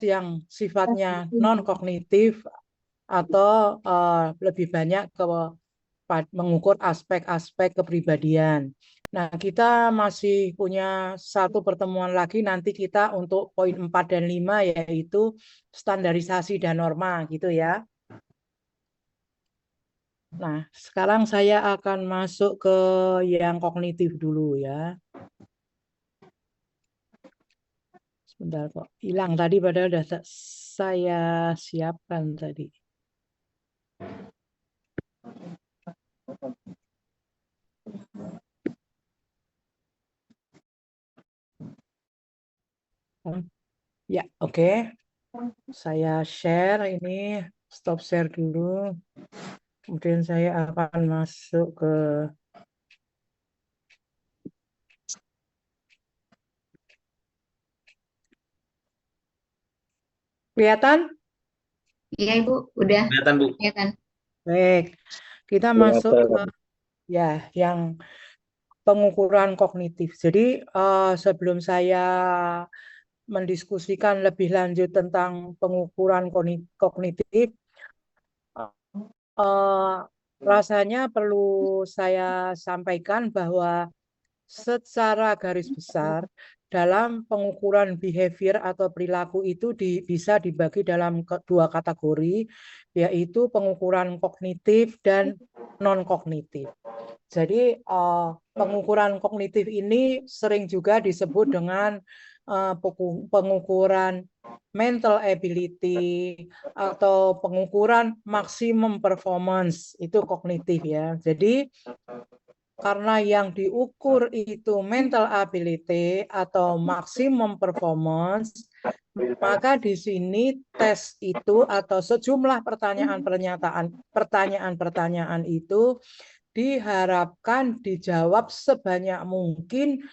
yang sifatnya non-kognitif atau lebih banyak ke mengukur aspek-aspek kepribadian. Nah, kita masih punya satu pertemuan lagi nanti kita untuk poin 4 dan 5 yaitu standarisasi dan norma gitu ya. Nah, sekarang saya akan masuk ke yang kognitif dulu ya. Sebentar kok, hilang tadi padahal sudah saya siapkan tadi. Ya, oke. Saya share ini, stop share dulu. Kemudian saya akan masuk ke kelihatan? Iya, Ibu, udah Kelihatan, Bu. kelihatan. Baik. Kita masuk ke ya yang pengukuran kognitif. Jadi sebelum saya mendiskusikan lebih lanjut tentang pengukuran kognitif, rasanya perlu saya sampaikan bahwa secara garis besar dalam pengukuran behavior atau perilaku itu bisa dibagi dalam dua kategori, yaitu pengukuran kognitif dan non-kognitif. Jadi pengukuran kognitif ini sering juga disebut dengan pengukuran mental ability atau pengukuran maksimum performance, itu kognitif ya. Jadi karena yang diukur itu mental ability atau maksimum performance, maka di sini tes itu atau sejumlah pertanyaan-pertanyaan itu diharapkan dijawab sebanyak mungkin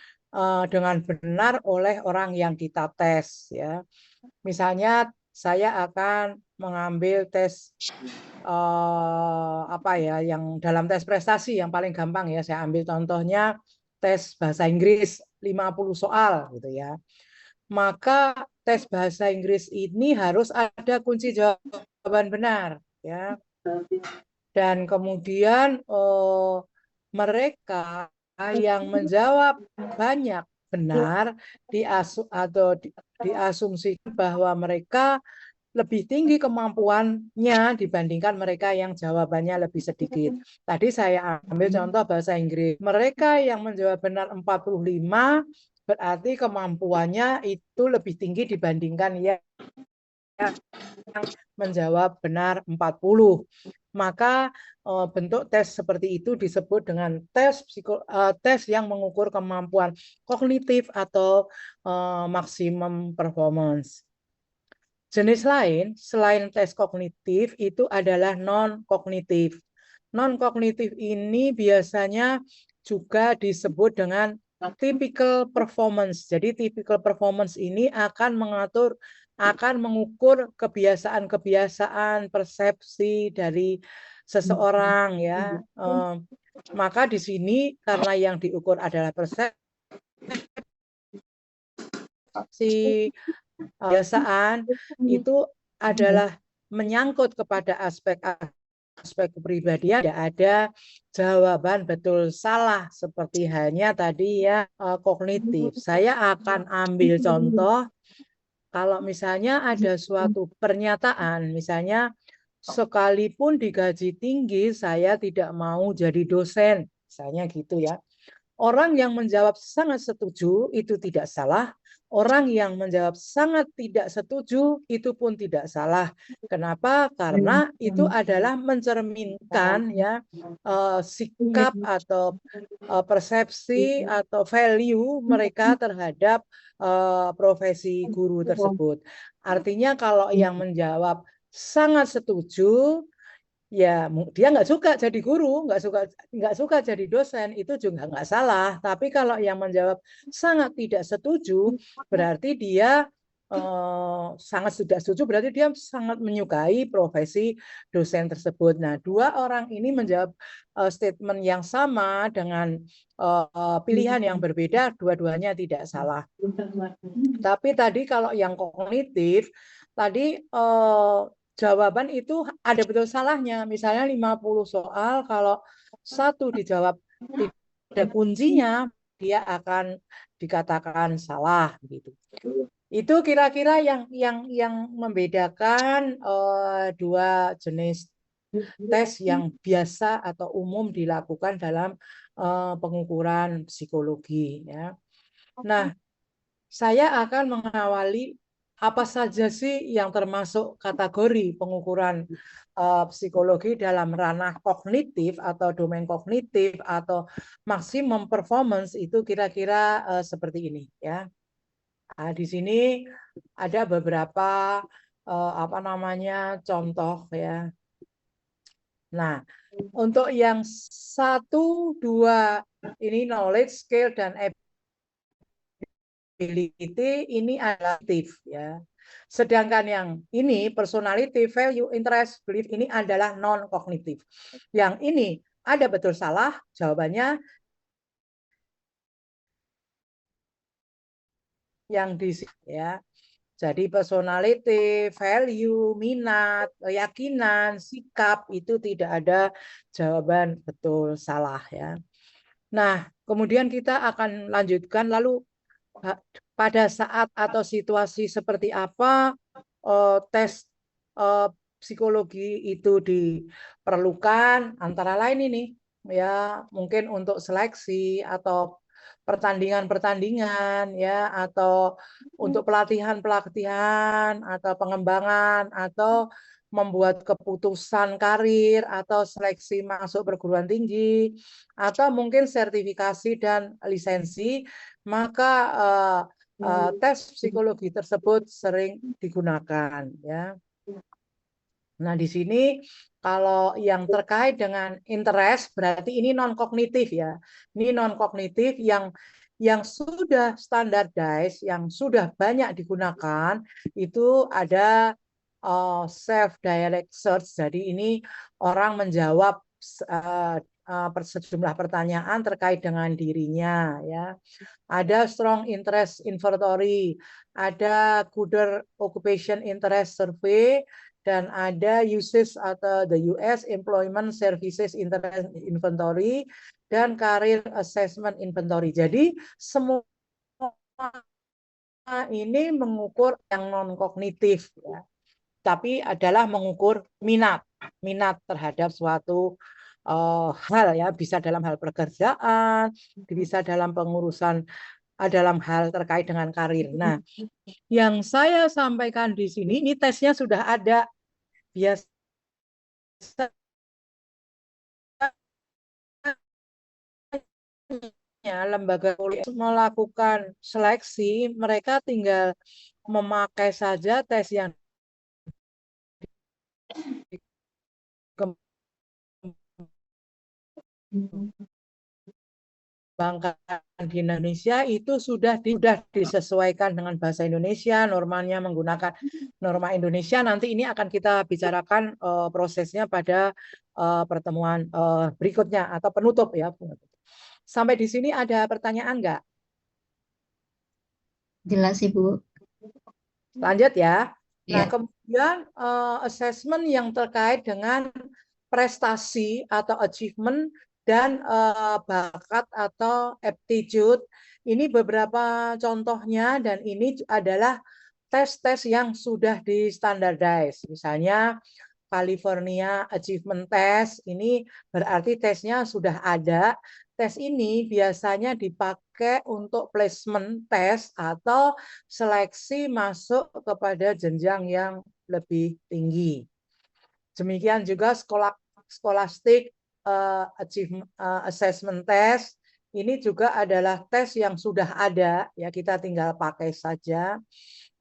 dengan benar oleh orang yang kita tes ya. Misalnya saya akan mengambil tes apa ya, yang dalam tes prestasi yang paling gampang ya, saya ambil contohnya tes bahasa Inggris 50 soal gitu ya. Maka tes bahasa Inggris ini harus ada kunci jawaban benar ya. Dan kemudian mereka yang menjawab banyak benar diasumsikan bahwa mereka lebih tinggi kemampuannya dibandingkan mereka yang jawabannya lebih sedikit. Tadi saya ambil contoh bahasa Inggris. Mereka yang menjawab benar 45 berarti kemampuannya itu lebih tinggi dibandingkan yang menjawab benar 40. Maka bentuk tes seperti itu disebut dengan tes yang mengukur kemampuan kognitif atau maksimum performance. Jenis lain selain tes kognitif itu adalah non-kognitif. Non-kognitif ini biasanya juga disebut dengan typical performance. Jadi typical performance ini akan mengukur kebiasaan-kebiasaan persepsi dari seseorang ya. Maka di sini karena yang diukur adalah persepsi, kebiasaan itu adalah menyangkut kepada aspek kepribadian, tidak ada jawaban betul salah seperti halnya tadi ya kognitif. Saya akan ambil contoh kalau misalnya ada suatu pernyataan, misalnya sekalipun digaji tinggi saya tidak mau jadi dosen, misalnya gitu ya. Orang yang menjawab sangat setuju itu tidak salah. Orang yang menjawab sangat tidak setuju itu pun tidak salah. Kenapa? Karena itu adalah mencerminkan ya sikap atau persepsi atau value mereka terhadap profesi guru tersebut. Artinya kalau yang menjawab sangat setuju, ya dia nggak suka jadi guru, nggak suka jadi dosen, itu juga nggak salah. Tapi kalau yang menjawab sangat tidak setuju, berarti dia sangat sudah setuju, berarti dia sangat menyukai profesi dosen tersebut. Nah, dua orang ini menjawab statement yang sama dengan pilihan yang berbeda, dua-duanya tidak salah. Tapi tadi kalau yang kognitif, tadi jawaban itu ada betul salahnya. Misalnya 50 soal, kalau satu dijawab tidak kuncinya, dia akan dikatakan salah gitu. Itu kira-kira yang membedakan dua jenis tes yang biasa atau umum dilakukan dalam pengukuran psikologi ya. Nah, saya akan mengawali apa saja sih yang termasuk kategori pengukuran psikologi dalam ranah kognitif atau domain kognitif atau maksimum performance itu kira-kira seperti ini ya. Nah, di sini ada beberapa apa namanya contoh ya. Nah, untuk yang 1, 2 ini knowledge, skill dan ability ini adalah aktif ya. Sedangkan yang ini personality, value, interest, belief ini adalah non kognitif. Yang ini ada betul salah jawabannya yang di sini ya. Jadi personality, value, minat, keyakinan, sikap itu tidak ada jawaban betul salah ya. Nah, kemudian kita akan lanjutkan lalu pada saat atau situasi seperti apa tes psikologi itu diperlukan antara lain ini ya mungkin untuk seleksi atau pertandingan-pertandingan ya atau untuk pelatihan-pelatihan atau pengembangan atau membuat keputusan karir atau seleksi masuk perguruan tinggi atau mungkin sertifikasi dan lisensi, maka tes psikologi tersebut sering digunakan ya. Nah, di sini kalau yang terkait dengan interest berarti ini non kognitif ya. Ini non kognitif yang sudah standardized, yang sudah banyak digunakan itu ada self direct search. Jadi ini orang menjawab sejumlah pertanyaan terkait dengan dirinya ya. Ada strong interest inventory, ada Google occupation interest survey, dan ada USIS atau the US Employment Services Interest Inventory dan Career Assessment Inventory. Jadi semua ini mengukur yang non kognitif ya. Tapi adalah mengukur minat terhadap suatu hal ya, bisa dalam hal pekerjaan, bisa dalam pengurusan dalam hal terkait dengan karir. Nah, yang saya sampaikan di sini ini tesnya sudah ada. Biasanya lembaga melakukan seleksi, mereka tinggal memakai saja tes yang dikembangkan di Indonesia itu sudah disesuaikan dengan bahasa Indonesia, normanya menggunakan norma Indonesia. Nanti ini akan kita bicarakan prosesnya pada pertemuan berikutnya atau penutup ya. Sampai di sini ada pertanyaan nggak? Jelas Ibu. Lanjut ya. Nah, Ya. kemudian assessment yang terkait dengan prestasi atau achievement dan bakat atau aptitude. Ini beberapa contohnya dan ini adalah tes-tes yang sudah di-standardize. Misalnya California Achievement Test, ini berarti tesnya sudah ada. Tes ini biasanya dipakai untuk placement test atau seleksi masuk kepada jenjang yang lebih tinggi. Demikian juga Scholastic Assessment Test, ini juga adalah tes yang sudah ada, ya kita tinggal pakai saja.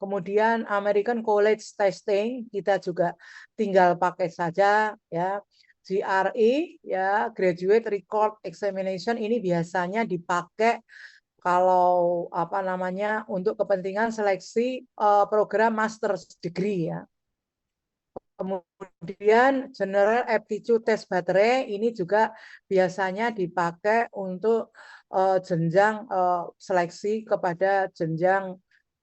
Kemudian American College Testing kita juga tinggal pakai saja ya. GRE ya, Graduate Record Examination ini biasanya dipakai kalau apa namanya untuk kepentingan seleksi program master's degree ya. Kemudian general aptitude test baterai ini juga biasanya dipakai untuk jenjang seleksi kepada jenjang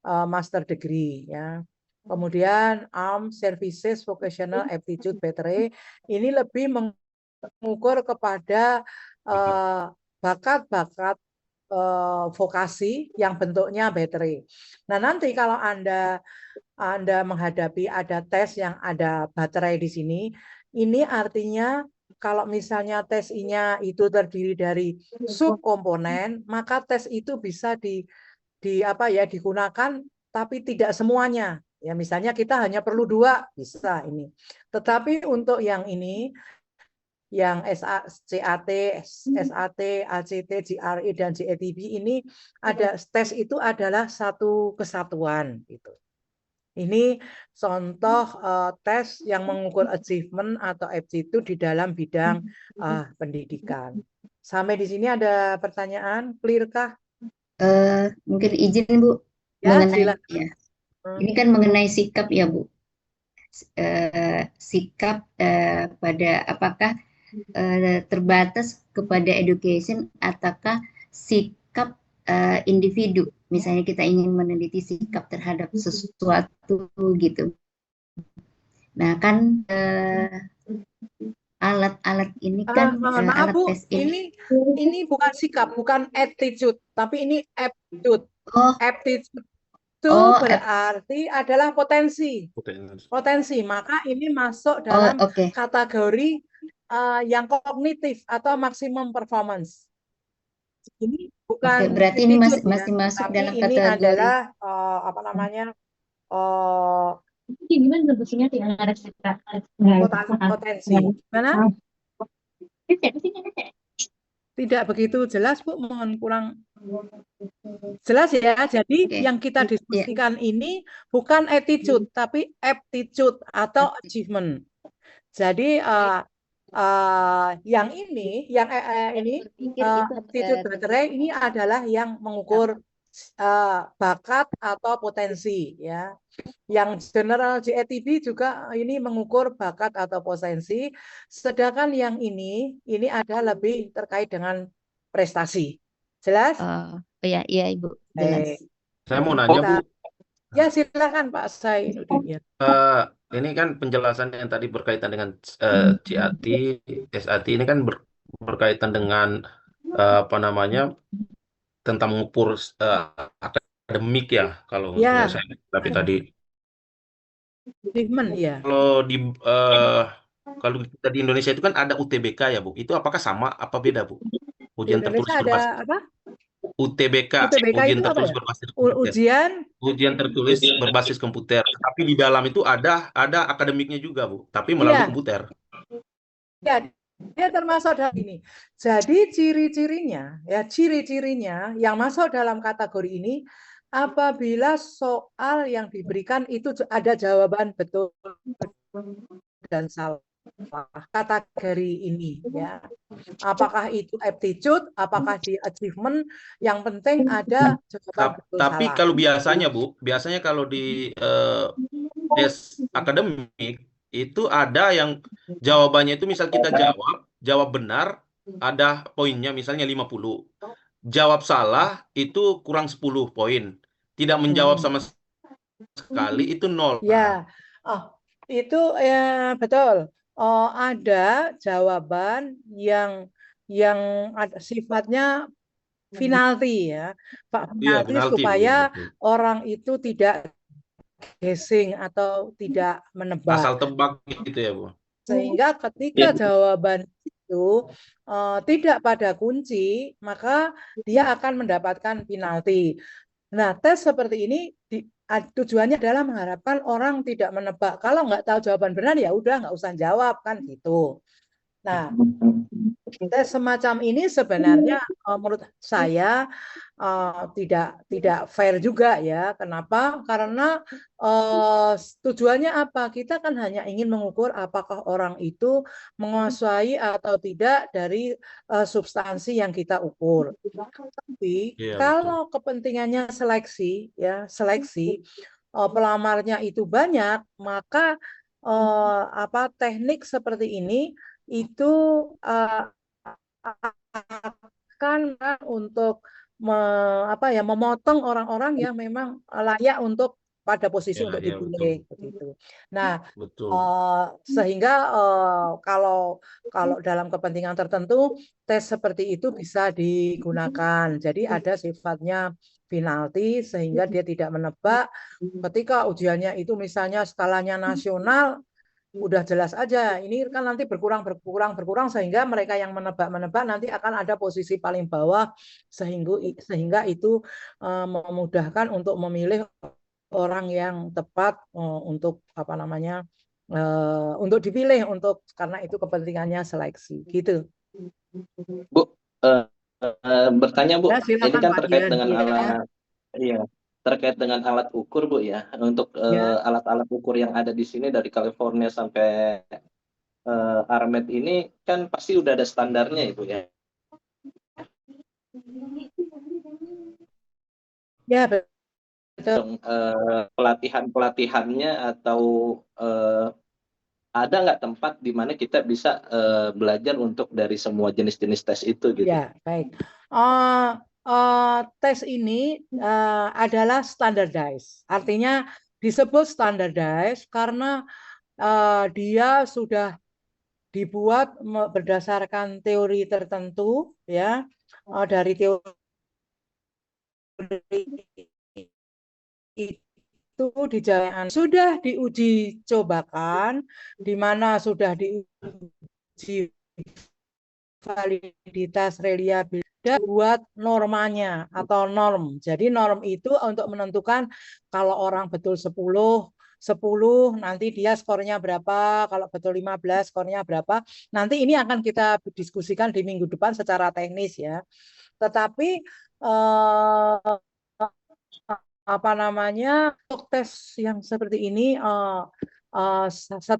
master degree ya. Kemudian Armed Services Vocational Aptitude Baterai ini lebih mengukur kepada bakat-bakat vokasi yang bentuknya baterai. Nah, nanti kalau Anda menghadapi ada tes yang ada baterai di sini, ini artinya kalau misalnya tesnya itu terdiri dari subkomponen, maka tes itu bisa digunakan tapi tidak semuanya. Ya, misalnya kita hanya perlu 2 bisa ini. Tetapi untuk yang ini yang CAT, SAT, ACT, GRE dan GATB ini ada tes itu adalah satu kesatuan gitu. Ini contoh tes yang mengukur achievement atau aptitude di dalam bidang pendidikan. Sampai di sini ada pertanyaan, clear kah? Mungkin izin Bu Ya, mengenai silakan. ya. Ini kan mengenai sikap ya Bu. Sikap pada apakah terbatas kepada education ataukah sikap individu. Misalnya kita ingin meneliti sikap terhadap sesuatu gitu. Nah kan alat-alat ini kan Mohon maaf alat Bu, tes ini. ini bukan sikap, bukan attitude, tapi ini aptitude. Oh, Aptitude itu oh, berarti adalah potensi. Potensi, maka ini masuk dalam oke. kategori yang kognitif atau maksimum performance. Ini bukan Berarti ini attitude ya, masih masuk tapi dalam ini kategori. adalah apa namanya gimana bentuknya tidak ada potensi. Gimana? Tidak begitu jelas Bu, mohon kurang jelas ya. Jadi Oke. yang kita diskusikan ini bukan attitude, tapi aptitude atau achievement. Jadi yang ini, aptitude baterai ini adalah yang mengukur bakat atau potensi ya. Yang general GATB juga ini mengukur bakat atau potensi, sedangkan yang ini ada lebih terkait dengan prestasi. Jelas? Iya Ibu, jelas. Saya mau nanya Bu, Ya silakan Pak Zainuddin ya. ini kan penjelasan yang tadi berkaitan dengan CAT, SAT ini kan berkaitan dengan apa namanya tentang mengukur akademik ya kalau Ya. nggak saya. Tapi tadi Achievement ya. kalau kita di Indonesia itu kan ada UTBK ya Bu. Itu apakah sama apa beda Bu? Di Ujian tertulis Indonesia ada berbasis apa? UTBK, UTBK ujian itu apa tertulis ya? berbasis komputer. Ujian tertulis berbasis komputer. Tapi di dalam itu ada akademiknya juga Bu, tapi melalui komputer. Ya, dia termasuk dalam ini. Jadi ciri-cirinya yang masuk dalam kategori ini apabila soal yang diberikan itu ada jawaban betul dan salah kategori ini ya. Apakah itu aptitude, apakah di achievement, yang penting ada jawaban betul Tapi salah. kalau biasanya kalau di tes akademik itu ada yang jawabannya itu misal kita jawab benar ada poinnya misalnya 50. Jawab salah itu kurang 10 poin. Tidak menjawab sama sekali itu 0. Ya. Itu ya betul. Ada jawaban yang ada sifatnya penalti ya, Pak, penalti supaya orang itu tidak guessing atau tidak menebak. Asal tebak gitu ya Bu. Sehingga ketika jawaban itu tidak pada kunci, maka dia akan mendapatkan penalti. Nah, tes seperti ini tujuannya adalah mengharapkan orang tidak menebak. Kalau nggak tahu jawaban benar ya udah nggak usah jawab kan gitu. Nah, tes semacam ini sebenarnya menurut saya tidak fair juga ya. Kenapa? Karena tujuannya apa? Kita kan hanya ingin mengukur apakah orang itu menguasai atau tidak dari substansi yang kita ukur. Tapi Iya, betul. kalau kepentingannya seleksi, ya seleksi pelamarnya itu banyak, maka teknik seperti ini itu uh, akan untuk memotong orang-orang yang memang layak untuk pada posisi Ya, untuk ya, betul. dipilih begitu. Nah, Betul. sehingga kalau dalam kepentingan tertentu tes seperti itu bisa digunakan. Jadi ada sifatnya penalti sehingga dia tidak menebak. Ketika ujiannya itu misalnya skalanya nasional, udah jelas aja. Ini kan nanti berkurang sehingga mereka yang menebak nanti akan ada posisi paling bawah sehingga itu memudahkan untuk memilih orang yang tepat untuk untuk dipilih karena itu kepentingannya seleksi gitu. Bu, eh, bertanya Bu, Ya, ini silakan kan Pak terkait Dian. dengan Ya. iya, terkait dengan alat ukur Bu ya. Untuk Ya. alat-alat ukur yang ada di sini dari California sampai Armed ini kan pasti udah ada standarnya Ibu ya. Ya, betul. Pelatihan-pelatihannya atau ada nggak tempat di mana kita bisa belajar untuk dari semua jenis-jenis tes itu gitu? Ya, baik. Tes ini adalah standardized. Artinya disebut standardized karena dia sudah dibuat berdasarkan teori tertentu, ya, dari teori itu di jalan sudah diuji cobakan, di mana sudah diuji validitas reliabilitas buat normanya atau norm. Jadi norm itu untuk menentukan kalau orang betul 10 nanti dia skornya berapa, kalau betul 15 skornya berapa. Nanti ini akan kita diskusikan di minggu depan secara teknis ya. Tetapi untuk tes yang seperti ini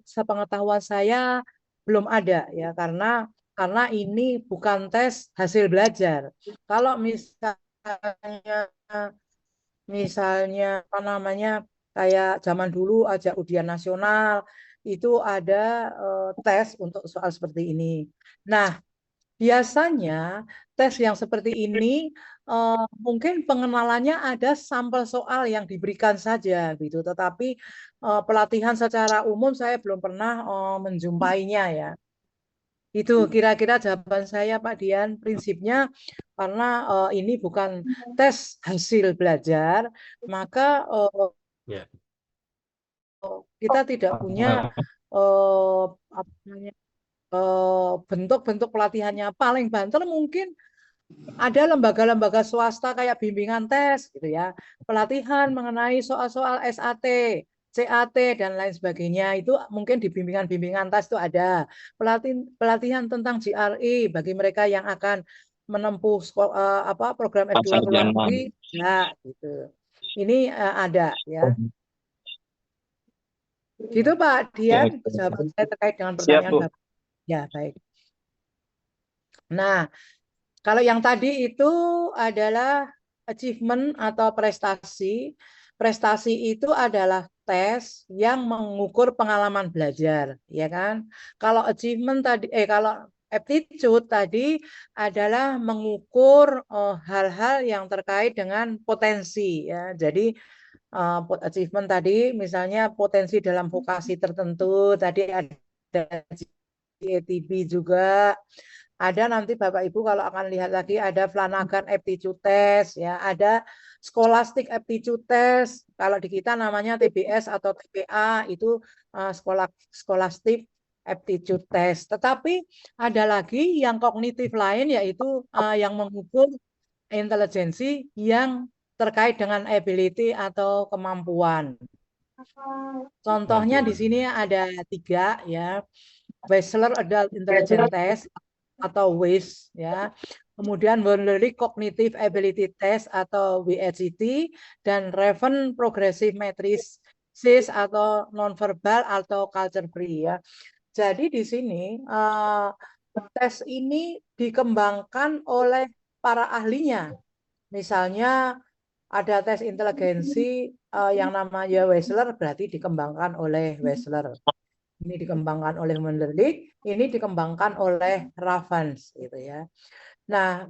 sepengetahuan saya belum ada ya karena ini bukan tes hasil belajar. Kalau misalnya kayak zaman dulu aja ujian nasional itu ada tes untuk soal seperti ini. Nah, biasanya tes yang seperti ini mungkin pengenalannya ada sampel soal yang diberikan saja gitu, tetapi pelatihan secara umum saya belum pernah menjumpainya ya. Itu kira-kira jawaban saya Pak Dian. Prinsipnya karena ini bukan tes hasil belajar, maka Ya. kita tidak punya bentuk-bentuk pelatihannya. Paling banter mungkin ada lembaga-lembaga swasta kayak bimbingan tes gitu ya, pelatihan mengenai soal-soal SAT, CAT dan lain sebagainya itu mungkin di bimbingan-bimbingan tes itu ada pelatihan tentang GRE bagi mereka yang akan menempuh program S2 ke luar negeri ya gitu. Ini ada ya. Gitu Pak Dian, jawaban saya terkait dengan pertanyaan Bapak. Ya, baik. Nah, kalau yang tadi itu adalah achievement atau prestasi. Prestasi itu adalah tes yang mengukur pengalaman belajar, ya kan? Kalau achievement tadi, kalau aptitude tadi adalah mengukur hal-hal yang terkait dengan potensi, ya. Jadi achievement tadi, misalnya potensi dalam vokasi tertentu, tadi ada GATB juga. Ada nanti Bapak Ibu kalau akan lihat lagi ada Flanagan Aptitude Test ya, ada Scholastic Aptitude Test. Kalau di kita namanya TBS atau TPA itu Scholastic Aptitude Test. Tetapi ada lagi yang kognitif lain yaitu yang mengukur intelijensi yang terkait dengan ability atau kemampuan. Contohnya di sini ada 3 ya. Wechsler Adult Intelligence Test atau WIS ya. Kemudian Wonderlic Cognitive Ability Test atau WCT dan Raven Progressive Matrices atau nonverbal atau culture free ya. Jadi di sini tes ini dikembangkan oleh para ahlinya. Misalnya ada tes inteligensi yang namanya Wechsler berarti dikembangkan oleh Wechsler. Ini dikembangkan oleh Wonderlic, ini dikembangkan oleh Ravens gitu ya. Nah,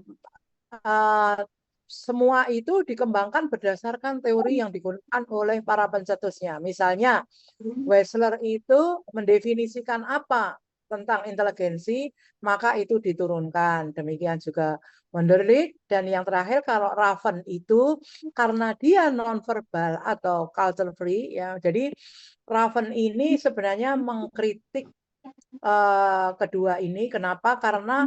semua itu dikembangkan berdasarkan teori yang digunakan oleh para pencetusnya. Misalnya, Wechsler itu mendefinisikan apa tentang inteligensi, maka itu diturunkan. Demikian juga Wonderlic. Dan yang terakhir, kalau Raven itu karena dia nonverbal atau culture free, ya. Jadi Raven ini sebenarnya mengkritik kedua ini. Kenapa? Karena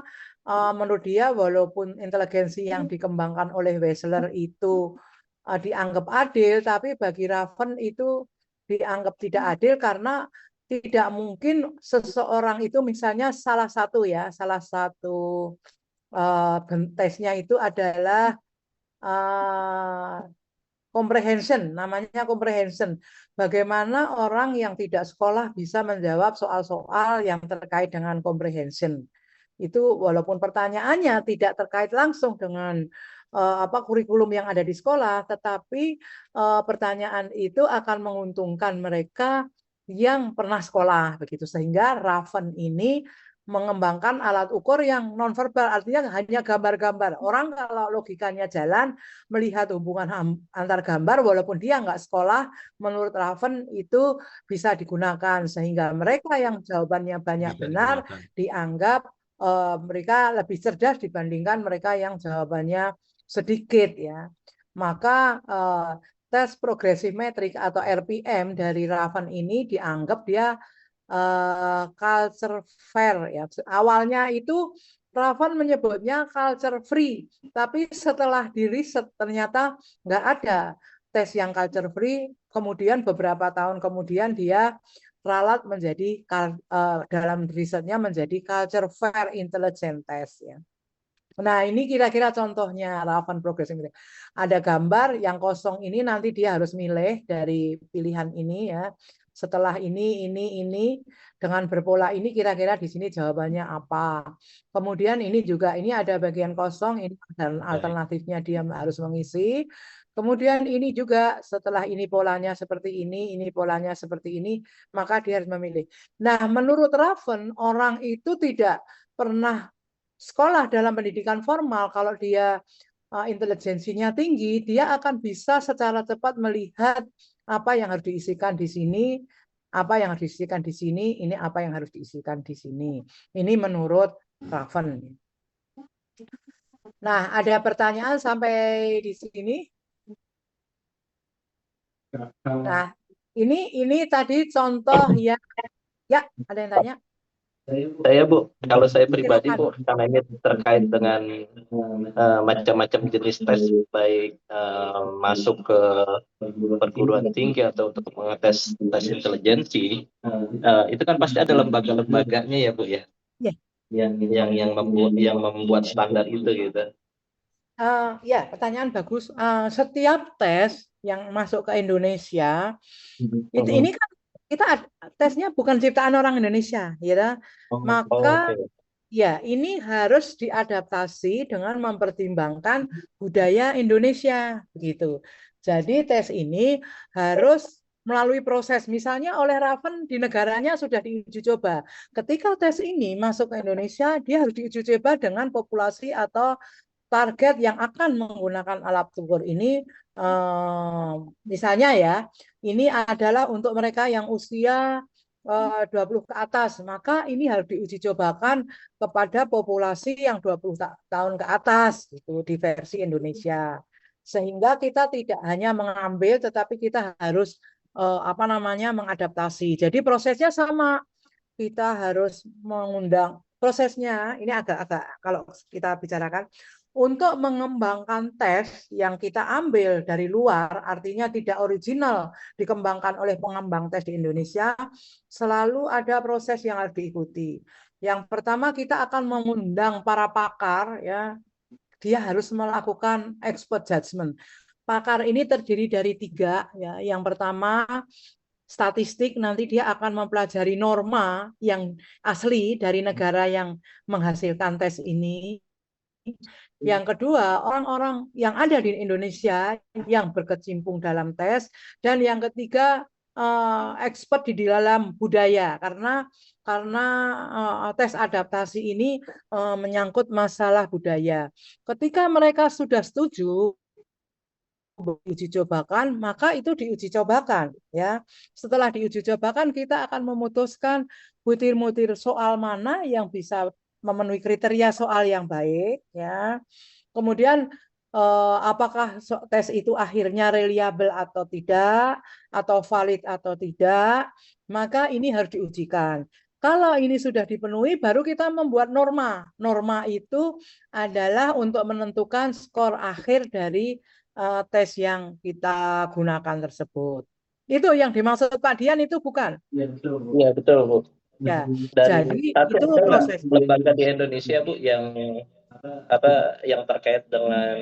menurut dia walaupun inteligensi yang dikembangkan oleh Wechsler itu dianggap adil, tapi bagi Raven itu dianggap tidak adil karena tidak mungkin seseorang itu misalnya salah satu tesnya itu adalah comprehension, namanya comprehension. Bagaimana orang yang tidak sekolah bisa menjawab soal-soal yang terkait dengan comprehension. Itu walaupun pertanyaannya tidak terkait langsung dengan kurikulum yang ada di sekolah, tetapi pertanyaan itu akan menguntungkan mereka yang pernah sekolah begitu. Sehingga Raven ini mengembangkan alat ukur yang nonverbal, artinya hanya gambar-gambar. Orang kalau logikanya jalan, melihat hubungan antar gambar, walaupun dia nggak sekolah, menurut Raven itu bisa digunakan. Sehingga mereka yang jawabannya banyak benar, dianggap mereka lebih cerdas dibandingkan mereka yang jawabannya sedikit ya. Maka tes progressive metric atau RPM dari Raven ini dianggap dia culture fair ya. Awalnya itu Raven menyebutnya culture free, tapi setelah diriset ternyata nggak ada tes yang culture free. Kemudian beberapa tahun kemudian dia ralat menjadi dalam risetnya menjadi culture fair intelligence test ya. Nah, ini kira-kira contohnya Raven progressive metric. Ada gambar yang kosong ini nanti dia harus milih dari pilihan ini ya. Setelah ini dengan berpola ini kira-kira di sini jawabannya apa. Kemudian ini juga ini ada bagian kosong ini dan alternatifnya dia harus mengisi. Kemudian ini juga setelah ini polanya seperti ini polanya seperti ini, maka dia harus memilih. Nah, menurut Raven orang itu tidak pernah sekolah dalam pendidikan formal, kalau dia intelijensinya tinggi, dia akan bisa secara cepat melihat apa yang harus diisikan di sini, apa yang harus diisikan di sini, ini apa yang harus diisikan di sini. Ini menurut Raven. Nah, ada pertanyaan sampai di sini? Nah, ini tadi contoh ya ada yang tanya? Saya Bu, kalau saya pribadi Bu, karena ini terkait dengan macam-macam jenis tes baik masuk ke perguruan tinggi atau untuk mengetes tes intelijensi, itu kan pasti ada lembaga-lembaganya ya Bu ya, yang membuat standar itu gitu. Ya, pertanyaan bagus. Setiap tes yang masuk ke Indonesia, ini kan kita tesnya bukan ciptaan orang Indonesia, ya. Maka ya ini harus diadaptasi dengan mempertimbangkan budaya Indonesia, begitu. Jadi tes ini harus melalui proses, misalnya oleh Raven di negaranya sudah diuji coba. Ketika tes ini masuk ke Indonesia, dia harus diuji coba dengan populasi atau target yang akan menggunakan alat ukur ini, misalnya ya, ini adalah untuk mereka yang usia 20 ke atas, maka ini harus diuji cobakan kepada populasi yang 20 tahun ke atas, gitu, di versi Indonesia. Sehingga kita tidak hanya mengambil, tetapi kita harus mengadaptasi. Jadi prosesnya sama, kita harus mengundang prosesnya. Ini agak-agak kalau kita bicarakan untuk mengembangkan tes yang kita ambil dari luar, artinya tidak original dikembangkan oleh pengembang tes di Indonesia, selalu ada proses yang harus diikuti. Yang pertama kita akan mengundang para pakar, ya, dia harus melakukan expert judgment. Pakar ini terdiri dari 3, ya. Yang pertama statistik, nanti dia akan mempelajari norma yang asli dari negara yang menghasilkan tes ini. Yang kedua, orang-orang yang ada di Indonesia yang berkecimpung dalam tes. Dan yang ketiga, expert di dalam budaya, karena tes adaptasi ini menyangkut masalah budaya. Ketika mereka sudah setuju diuji cobakan, maka itu diuji cobakan, ya. Setelah diuji cobakan, kita akan memutuskan butir-butir soal mana yang bisa memenuhi kriteria soal yang baik, ya. Kemudian apakah tes itu akhirnya reliable atau tidak, atau valid atau tidak, maka ini harus diujikan. Kalau ini sudah dipenuhi, baru kita membuat norma. Norma itu adalah untuk menentukan skor akhir dari tes yang kita gunakan tersebut. Itu yang dimaksud Pak Dian, itu bukan? Iya betul Bu. Ya, Dan jadi tapi itu ada nggak proses. lembaga di Indonesia Bu yang terkait dengan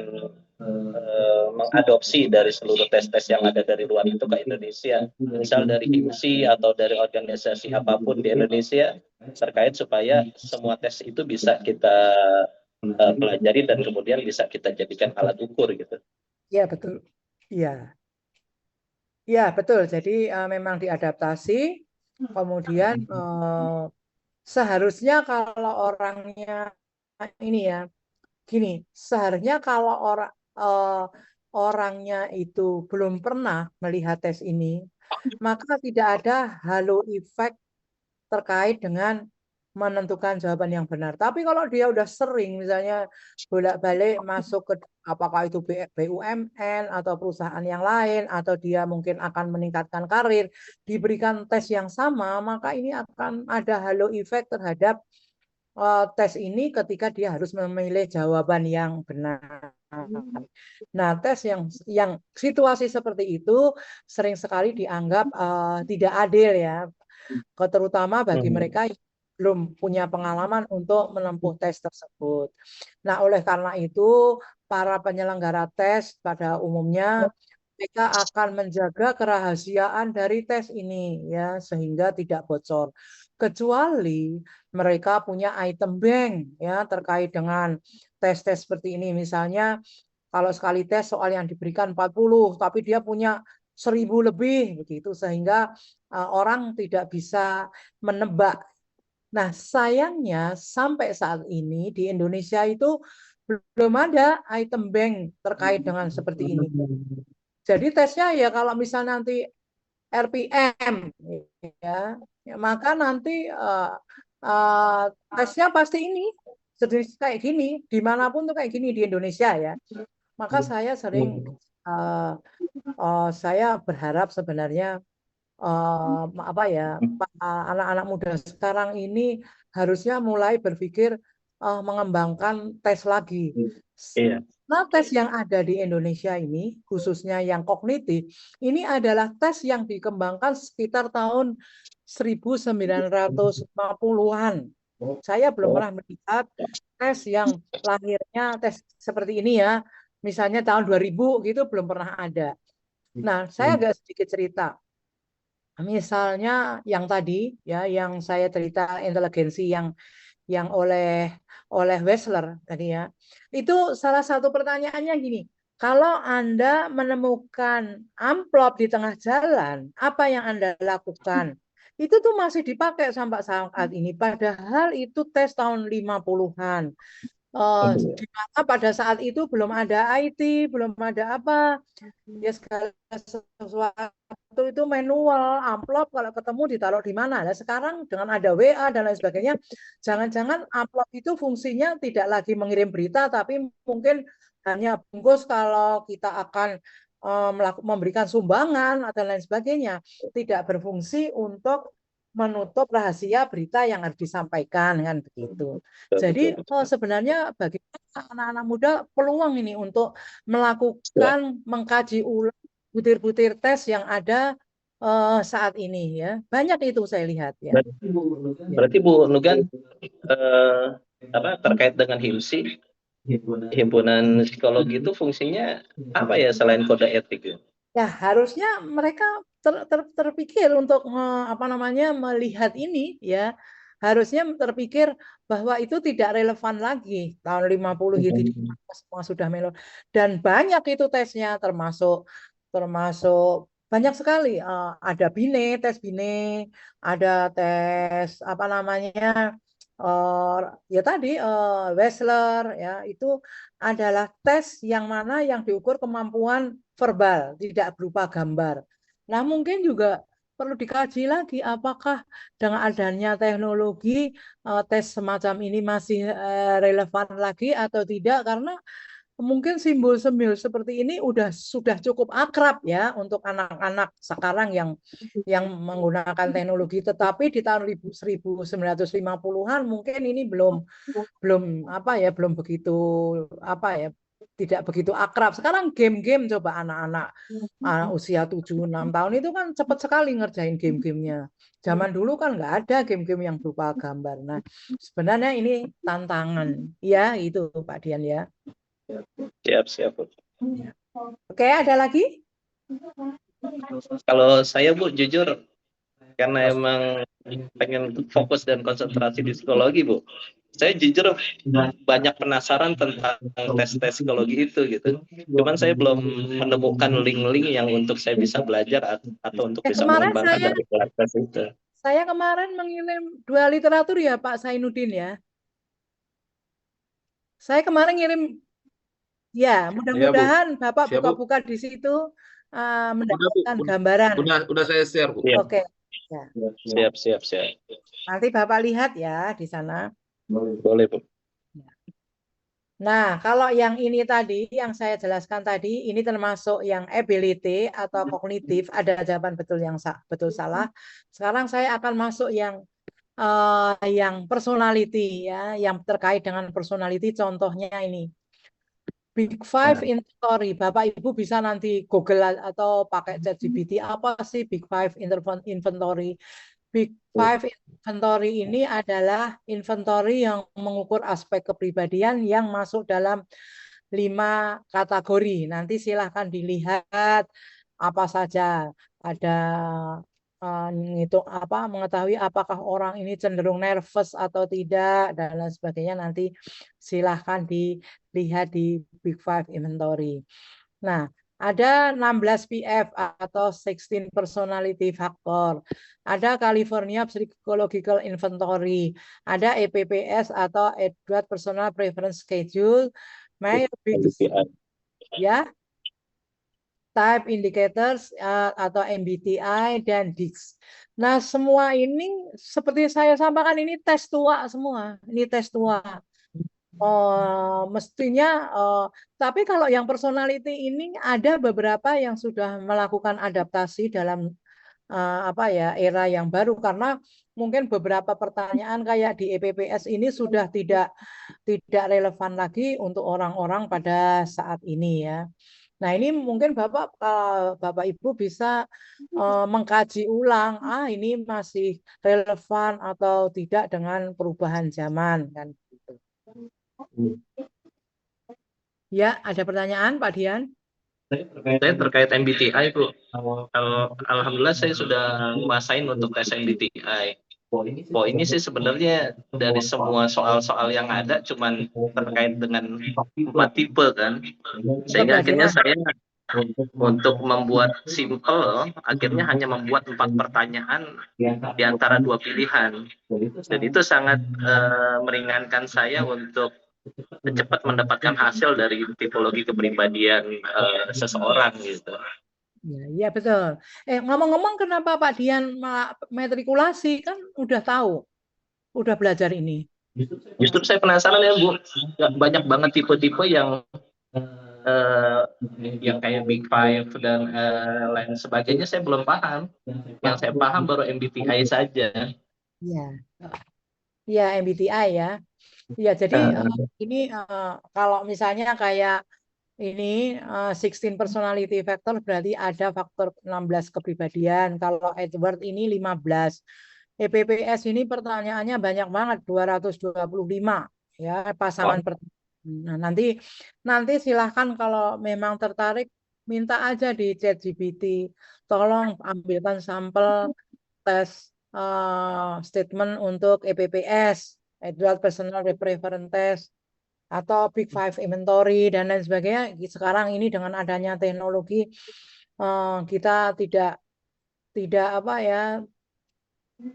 mengadopsi dari seluruh tes-tes yang ada dari luar itu ke Indonesia, misal dari IMSI atau dari organisasi apapun di Indonesia terkait supaya semua tes itu bisa kita pelajari dan kemudian bisa kita jadikan alat ukur gitu. Ya betul, ya, ya betul. Jadi memang diadaptasi. Kemudian seharusnya kalau orangnya ini, ya, gini, seharusnya kalau orangnya itu belum pernah melihat tes ini, maka tidak ada halo effect terkait dengan menentukan jawaban yang benar. Tapi kalau dia udah sering, misalnya bolak-balik masuk ke apakah itu BUMN atau perusahaan yang lain, atau dia mungkin akan meningkatkan karir, diberikan tes yang sama, maka ini akan ada halo effect terhadap tes ini ketika dia harus memilih jawaban yang benar. Nah, tes yang situasi seperti itu sering sekali dianggap tidak adil, ya, terutama bagi mereka yang belum punya pengalaman untuk menempuh tes tersebut. Nah, oleh karena itu, para penyelenggara tes pada umumnya mereka akan menjaga kerahasiaan dari tes ini, ya, sehingga tidak bocor. Kecuali mereka punya item bank, ya, terkait dengan tes-tes seperti ini. Misalnya kalau sekali tes soal yang diberikan 40, tapi dia punya 1000 lebih begitu, sehingga orang tidak bisa menebak. Nah, sayangnya sampai saat ini di Indonesia itu belum ada item bank terkait dengan seperti ini. Jadi tesnya ya kalau misal nanti RPM, ya, maka nanti tesnya pasti ini jenis kayak gini, dimanapun tuh kayak gini di Indonesia, ya. Maka saya sering saya berharap sebenarnya apa ya, anak-anak muda sekarang ini harusnya mulai berpikir mengembangkan tes lagi. Nah, tes yang ada di Indonesia ini, khususnya yang kognitif, ini adalah tes yang dikembangkan sekitar tahun 1950-an. Saya belum pernah melihat tes yang lahirnya tes seperti ini, ya. Misalnya tahun 2000 gitu belum pernah ada. Nah, saya agak sedikit cerita. Misalnya yang tadi, ya, yang saya cerita inteligensi yang oleh Wessler tadi, ya. Itu salah satu pertanyaannya gini, kalau Anda menemukan amplop di tengah jalan, apa yang Anda lakukan? Itu tuh masih dipakai sampai saat ini, padahal itu tes tahun 50-an. Di mana pada saat itu belum ada IT, belum ada apa, ya, segala sesuatu itu manual, amplop kalau ketemu ditaruh di mana. Nah, sekarang dengan ada WA dan lain sebagainya, jangan-jangan amplop itu fungsinya tidak lagi mengirim berita, tapi mungkin hanya bungkus kalau kita akan memberikan sumbangan atau lain sebagainya, tidak berfungsi untuk menutup rahasia berita yang harus disampaikan kan begitu. Jadi sebenarnya bagi anak-anak muda peluang ini untuk melakukan mengkaji ulang butir-butir tes yang ada saat ini ya. Banyak itu saya lihat ya. Berarti Bu Nugan terkait dengan HIMSI, Himpunan Psikologi itu fungsinya apa ya selain kode etik? Ya harusnya mereka terpikir untuk melihat ini ya. Harusnya terpikir bahwa itu tidak relevan lagi. Tahun 50 Hitler semua sudah melo. Dan banyak itu tesnya termasuk banyak sekali. Ada tes Binet, ada tes ya tadi Wechsler ya itu adalah tes yang mana yang diukur kemampuan verbal, tidak berupa gambar. Nah, mungkin juga perlu dikaji lagi apakah dengan adanya teknologi tes semacam ini masih relevan lagi atau tidak, karena mungkin simbol-simbol seperti ini sudah cukup akrab ya untuk anak-anak sekarang yang menggunakan teknologi, tetapi di tahun 1950-an mungkin ini belum begitu tidak begitu akrab. Sekarang game-game coba anak-anak usia 7-6 tahun itu kan cepat sekali ngerjain game-gamenya. Zaman dulu kan nggak ada game-game yang berupa gambar. Nah, sebenarnya ini tantangan. Ya, itu Pak Dian ya. Siap. Oke, ada lagi? Kalau saya Bu, jujur karena emang pengen fokus dan konsentrasi di psikologi Bu, saya jujur banyak penasaran tentang tes psikologi itu gitu. Cuman saya belum menemukan link-link yang untuk saya bisa belajar atau untuk bisa mengembangkan dari kelas tes itu. Saya kemarin mengirim 2 literatur ya Pak Zainuddin ya. Saya kemarin ngirim. Ya, mudah-mudahan Bapak buka-buka di situ mendapatkan gambaran. Udah saya share, Bu. Oke. Ya. Siap. Nanti Bapak lihat ya di sana. Boleh, Bu. Nah, kalau yang ini tadi, yang saya jelaskan tadi, ini termasuk yang ability atau kognitif, ada jawaban betul yang betul salah. Sekarang saya akan masuk yang personality ya, yang terkait dengan personality. Contohnya ini. Big Five Inventory. Bapak Ibu bisa nanti Google atau pakai ChatGPT apa sih Big Five Inventory. Big Five Inventory ini adalah inventory yang mengukur aspek kepribadian yang masuk dalam 5 kategori. Nanti silahkan dilihat apa saja. Ada mengetahui apakah orang ini cenderung nervous atau tidak dan lain sebagainya, nanti silahkan dilihat di Big Five Inventory. Nah, ada 16 PF atau 16 Personality Factor, ada California Psychological Inventory, ada EPPS atau Edward Personal Preference Schedule, ya, Type Indicators atau MBTI dan DISC. Nah, semua ini seperti saya sampaikan ini tes tua semua. Ini tes tua. Mestinya tapi kalau yang personality ini ada beberapa yang sudah melakukan adaptasi dalam era yang baru, karena mungkin beberapa pertanyaan kayak di EPPS ini sudah tidak relevan lagi untuk orang-orang pada saat ini ya. Nah, ini mungkin Bapak Ibu bisa mengkaji ulang, ini masih relevan atau tidak dengan perubahan zaman kan gitu. Ya, ada pertanyaan Pak Dian? Saya terkait MBTI, Bu. Alhamdulillah saya sudah menguasain untuk tes MBTI. Ini sih sebenarnya dari semua soal-soal yang ada cuman terkait dengan 4 tipe kan. Sehingga akhirnya saya untuk membuat simple akhirnya hanya membuat 4 pertanyaan di antara 2 pilihan. Dan itu sangat meringankan saya untuk cepat mendapatkan hasil dari tipologi kepribadian seseorang gitu. Ya betul. Ngomong-ngomong, kenapa Pak Dian matrikulasi, kan udah tahu, udah belajar ini? Justru saya penasaran ya Bu, banyak banget tipe-tipe yang yang kayak Big Five dan lain sebagainya saya belum paham. Yang saya paham baru MBTI saja. Iya. Ya, MBTI ya. Ya, jadi ini kalau misalnya kayak ini 16 personality factor berarti ada faktor 16 kepribadian. Kalau Edward ini 15. EPPS ini pertanyaannya banyak banget, 225 ya pasangan pertama. Nah, nanti silahkan kalau memang tertarik minta aja di ChatGPT. Tolong ambilkan sampel tes statement untuk EPPS, Edward Personal Preference Test, atau Big Five Inventory dan lain sebagainya. Sekarang ini dengan adanya teknologi kita tidak apa ya,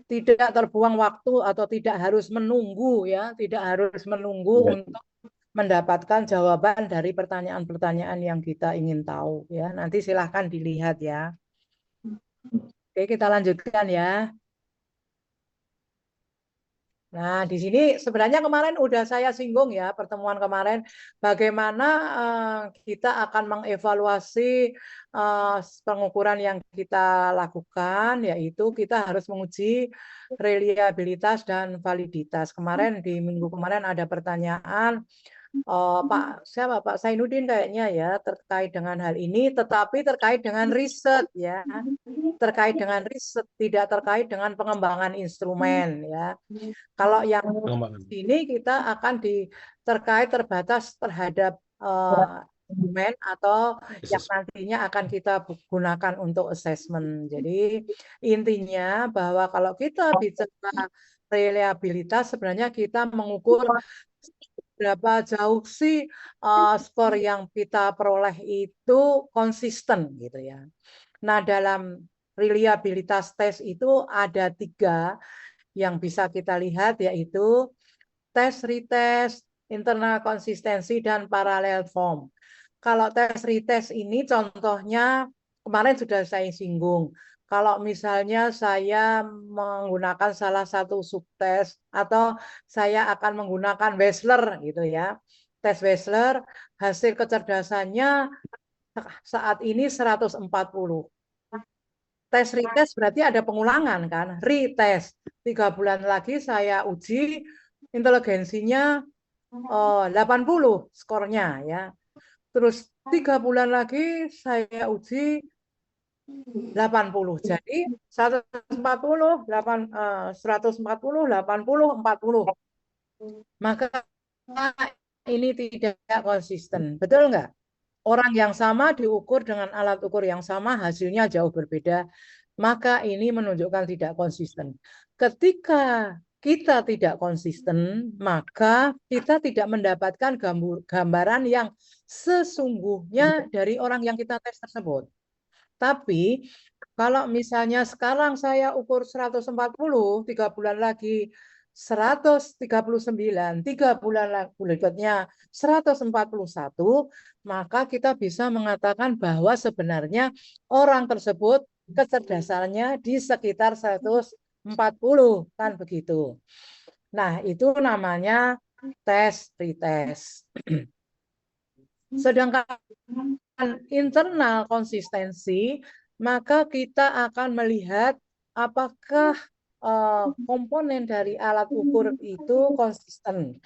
tidak terbuang waktu atau tidak harus menunggu ya, tidak harus menunggu untuk mendapatkan jawaban dari pertanyaan-pertanyaan yang kita ingin tahu ya. Nanti silahkan dilihat ya. Oke, kita lanjutkan ya. Nah, di sini sebenarnya kemarin udah saya singgung ya, pertemuan kemarin, bagaimana kita akan mengevaluasi pengukuran yang kita lakukan, yaitu kita harus menguji reliabilitas dan validitas. Kemarin di minggu kemarin ada pertanyaan, Pak Zainuddin kayaknya ya, terkait dengan hal ini, tetapi terkait dengan riset ya, terkait dengan riset, tidak terkait dengan pengembangan instrumen ya. Kalau yang ini kita akan terkait terbatas terhadap instrumen atau yang nantinya akan kita gunakan untuk assessment. Jadi intinya bahwa kalau kita bicara reliabilitas sebenarnya kita mengukur berapa jauh sih skor yang kita peroleh itu konsisten gitu ya. Nah, dalam reliabilitas tes itu ada 3 yang bisa kita lihat, yaitu tes, retest, internal konsistensi, dan parallel form. Kalau tes retest ini contohnya kemarin sudah saya singgung. Kalau misalnya saya menggunakan salah satu subtes atau saya akan menggunakan Wechsler gitu ya. Tes Wechsler hasil kecerdasannya saat ini 140. Tes retest berarti ada pengulangan kan, retest 3 bulan lagi saya uji inteligensinya 80 skornya ya, terus 3 bulan lagi saya uji 80, jadi 140 80 40, maka ini tidak konsisten, betul nggak? Orang yang sama diukur dengan alat ukur yang sama, hasilnya jauh berbeda, maka ini menunjukkan tidak konsisten. Ketika kita tidak konsisten, maka kita tidak mendapatkan gambaran yang sesungguhnya dari orang yang kita tes tersebut. Tapi kalau misalnya sekarang saya ukur 140, 3 bulan lagi 139, 3 bulan berikutnya 141, maka kita bisa mengatakan bahwa sebenarnya orang tersebut kecerdasannya di sekitar 140, kan begitu. Nah, itu namanya tes retest. Sedangkan internal konsistensi, maka kita akan melihat apakah komponen dari alat ukur itu konsisten.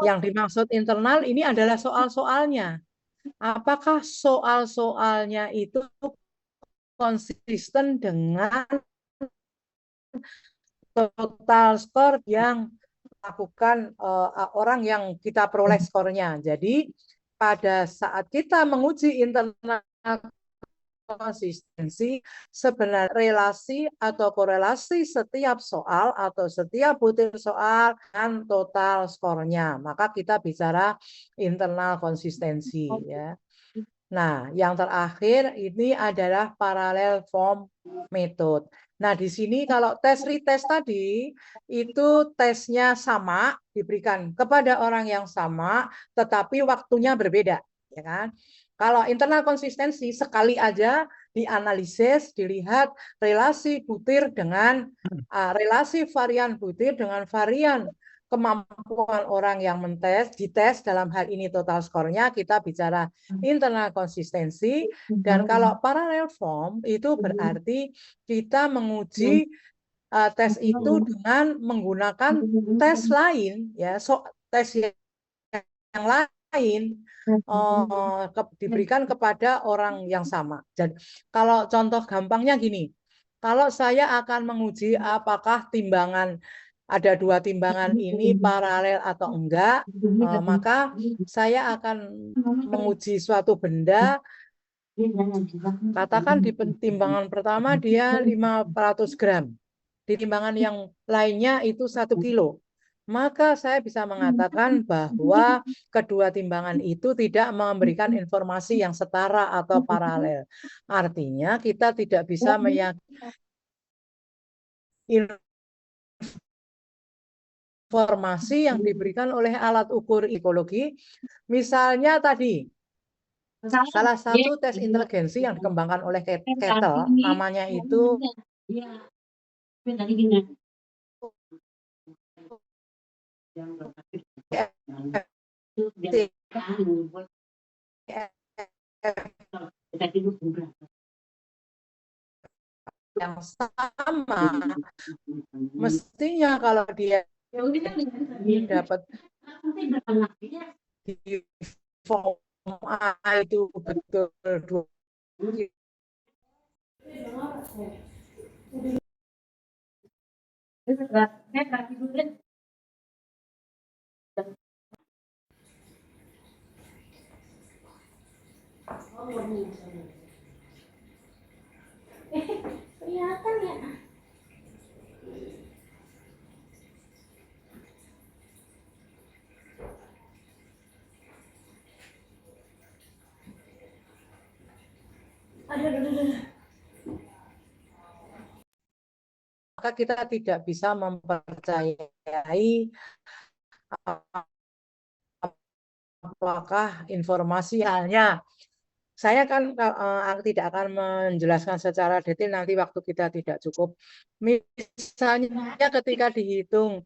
Yang dimaksud internal ini adalah soal-soalnya. Apakah soal-soalnya itu konsisten dengan total skor yang lakukan orang yang kita peroleh skornya. Jadi pada saat kita menguji internal konsistensi, sebenarnya relasi atau korelasi setiap soal atau setiap butir soal dan total skornya. Maka kita bicara internal konsistensi ya. Nah, yang terakhir ini adalah parallel form method. Nah, di sini kalau tes retest tadi itu tesnya sama, diberikan kepada orang yang sama, tetapi waktunya berbeda, ya kan? Kalau internal konsistensi sekali aja dianalisis, dilihat relasi butir dengan relasi varian butir dengan varian kemampuan orang yang dites dalam hal ini total skornya kita bicara internal konsistensi, dan kalau parallel form itu berarti kita menguji tes itu dengan menggunakan tes lain ya, tes yang lain diberikan kepada orang yang sama. Jadi kalau contoh gampangnya gini, kalau saya akan menguji apakah timbangan ada 2 timbangan ini paralel atau enggak, maka saya akan menguji suatu benda, katakan di timbangan pertama dia 500 gram, di timbangan yang lainnya itu 1 kilo. Maka saya bisa mengatakan bahwa kedua timbangan itu tidak memberikan informasi yang setara atau paralel. Artinya kita tidak bisa meyakini informasi yang diberikan oleh alat ukur psikologi. Misalnya tadi, salah satu tes inteligensi yang dikembangkan oleh Kettle, namanya itu yang sama, mestinya kalau dia dapat di form A itu betul 2 kelihatan ya. Aduh. Maka kita tidak bisa mempercayai apakah informasi halnya. Saya kan tidak akan menjelaskan secara detail, nanti waktu kita tidak cukup. Misalnya ketika dihitung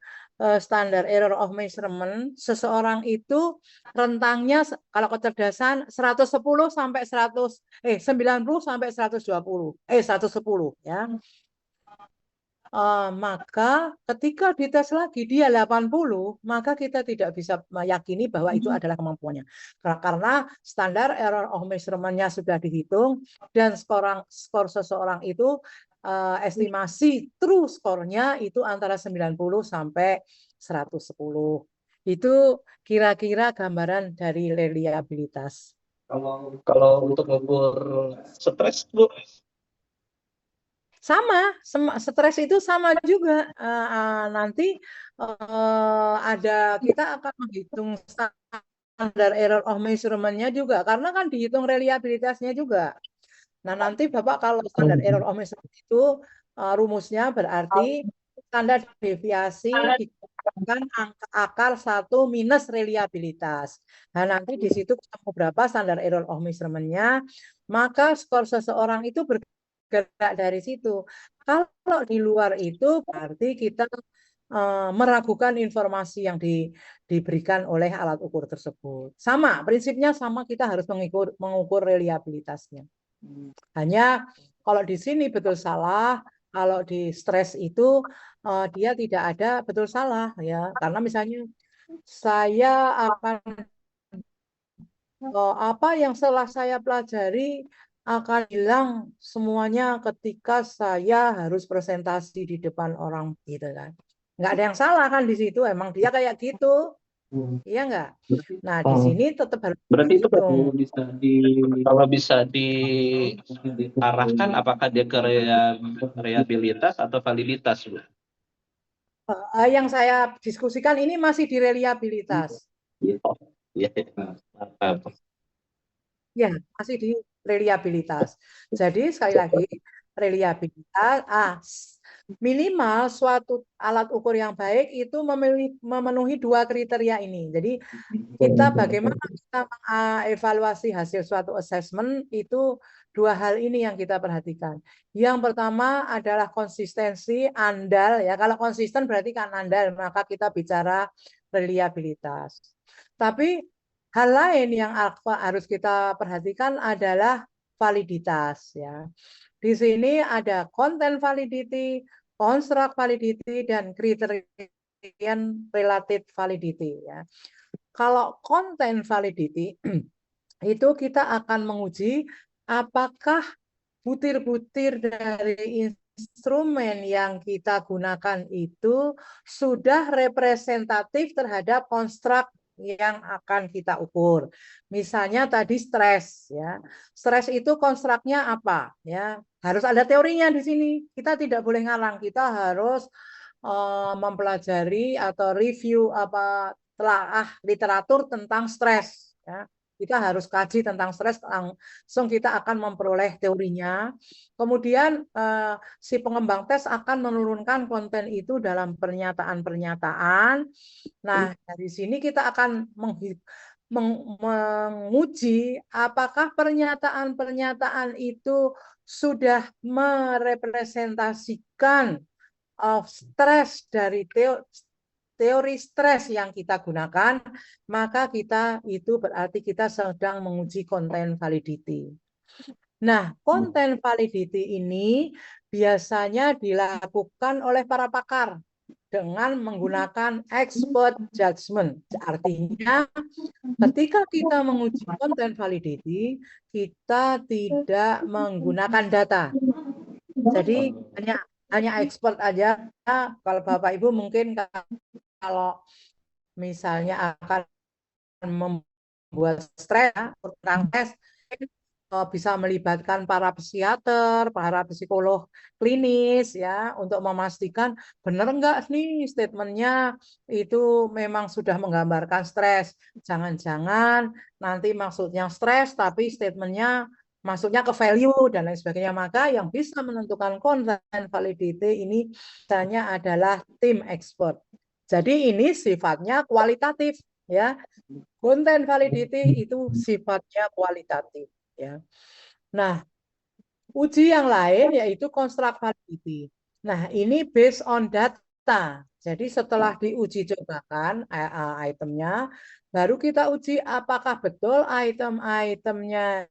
standar error of measurement, seseorang itu rentangnya kalau kecerdasan 110 sampai 90 sampai 110 ya. Maka ketika dites lagi dia 80, maka kita tidak bisa meyakini bahwa itu adalah kemampuannya. Karena standar error of measurement-nya sudah dihitung dan skor seseorang itu estimasi true skornya itu antara 90 sampai 110. Itu kira-kira gambaran dari reliabilitas. Kalau untuk mengukur stres, Bu? Sama, stres itu sama juga. Nanti kita akan menghitung standar error of measurement-nya juga, karena kan dihitung reliabilitasnya juga. Nah, nanti Bapak kalau standar error of measurement itu rumusnya berarti standar deviasi dikalikan angka akar 1 minus reliabilitas. Nah, nanti di situ ketemu berapa standar error of measurement-nya, maka skor seseorang itu bergerak dari situ. Kalau di luar itu berarti kita meragukan informasi yang diberikan oleh alat ukur tersebut. Sama, prinsipnya sama, kita harus mengukur reliabilitasnya. Hanya kalau di sini betul salah, kalau di stres itu dia tidak ada betul salah ya. Karena misalnya saya akan apa yang setelah saya pelajari akan hilang semuanya ketika saya harus presentasi di depan orang gitu kan. Nggak ada yang salah kan di situ, emang dia kayak gitu. Iya nggak? Nah, di sini tetap harus Berarti itu dihitung. kalau bisa diarahkan apakah dia ke reliabilitas atau validitas, Bu? Yang saya diskusikan ini masih di reliabilitas. Oh, iya. Ya, masih di reliabilitas. Jadi sekali lagi reliabilitas minimal suatu alat ukur yang baik itu memenuhi 2 kriteria ini. Jadi kita bagaimana kita mengevaluasi hasil suatu assessment itu 2 hal ini yang kita perhatikan. Yang pertama adalah konsistensi, andal ya. Kalau konsisten berarti kan andal, maka kita bicara reliabilitas. Tapi hal lain yang harus kita perhatikan adalah validitas ya. Di sini ada content validity, construct validity, dan criterion related validity ya. Kalau content validity itu kita akan menguji apakah butir-butir dari instrumen yang kita gunakan itu sudah representatif terhadap konstruk yang akan kita ukur. Misalnya tadi stres ya. Stres itu konstruknya apa ya? Harus ada teorinya di sini. Kita tidak boleh ngalang. Kita harus mempelajari atau review telaah literatur tentang stres ya. Kita harus kaji tentang stres, langsung kita akan memperoleh teorinya. Kemudian si pengembang tes akan menurunkan konten itu dalam pernyataan-pernyataan. Nah, dari sini kita akan menguji apakah pernyataan-pernyataan itu sudah merepresentasikan stres dari teori stres yang kita gunakan, maka kita itu berarti kita sedang menguji content validity. Nah, content validity ini biasanya dilakukan oleh para pakar dengan menggunakan expert judgment. Artinya, ketika kita menguji content validity, kita tidak menggunakan data. Jadi hanya expert aja. Kalau Bapak Ibu mungkin kalau misalnya akan membuat stres tentang tes bisa melibatkan para psikiater, para psikolog klinis ya untuk memastikan benar enggak nih statementnya itu memang sudah menggambarkan stres. Jangan-jangan nanti maksudnya stres tapi statementnya masuknya ke value dan lain sebagainya. Maka yang bisa menentukan content validity ini misalnya adalah tim expert. Jadi ini sifatnya kualitatif ya. Content validity itu sifatnya kualitatif ya. Nah, uji yang lain yaitu construct validity. Nah, ini based on data. Jadi setelah diuji cobakan itemnya, baru kita uji apakah betul item-itemnya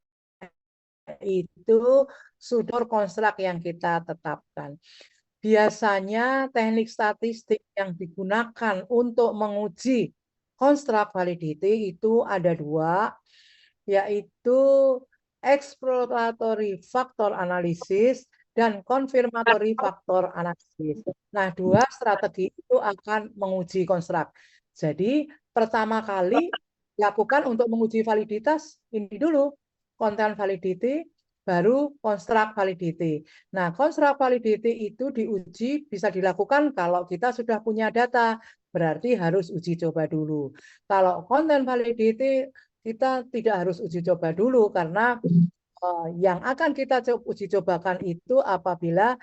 itu sudah konstruk yang kita tetapkan. Biasanya teknik statistik yang digunakan untuk menguji construct validity itu ada 2, yaitu exploratory factor analysis dan confirmatory factor analysis. Nah, 2 strategi itu akan menguji construct. Jadi, pertama kali lakukan untuk menguji validitas ini dulu, content validity, baru construct validity. Nah, construct validity itu diuji bisa dilakukan kalau kita sudah punya data, berarti harus uji coba dulu. Kalau content validity kita tidak harus uji coba dulu karena yang akan kita uji cobakan itu apabila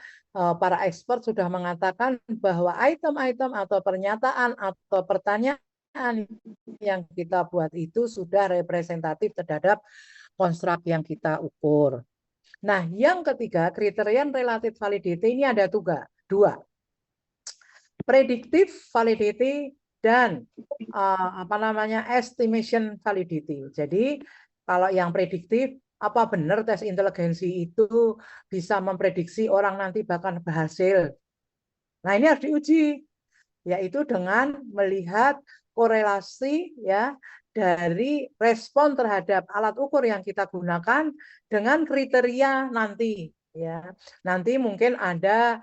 para expert sudah mengatakan bahwa item-item atau pernyataan atau pertanyaan yang kita buat itu sudah representatif terhadap konstruk yang kita ukur. Nah, yang ketiga, kriterian relative validity ini ada 2. Predictive validity dan estimation validity. Jadi, kalau yang prediktif, apa benar tes inteligensi itu bisa memprediksi orang nanti bakal berhasil? Nah, ini harus diuji, yaitu dengan melihat korelasi ya dari respon terhadap alat ukur yang kita gunakan dengan kriteria nanti ya. Nanti mungkin ada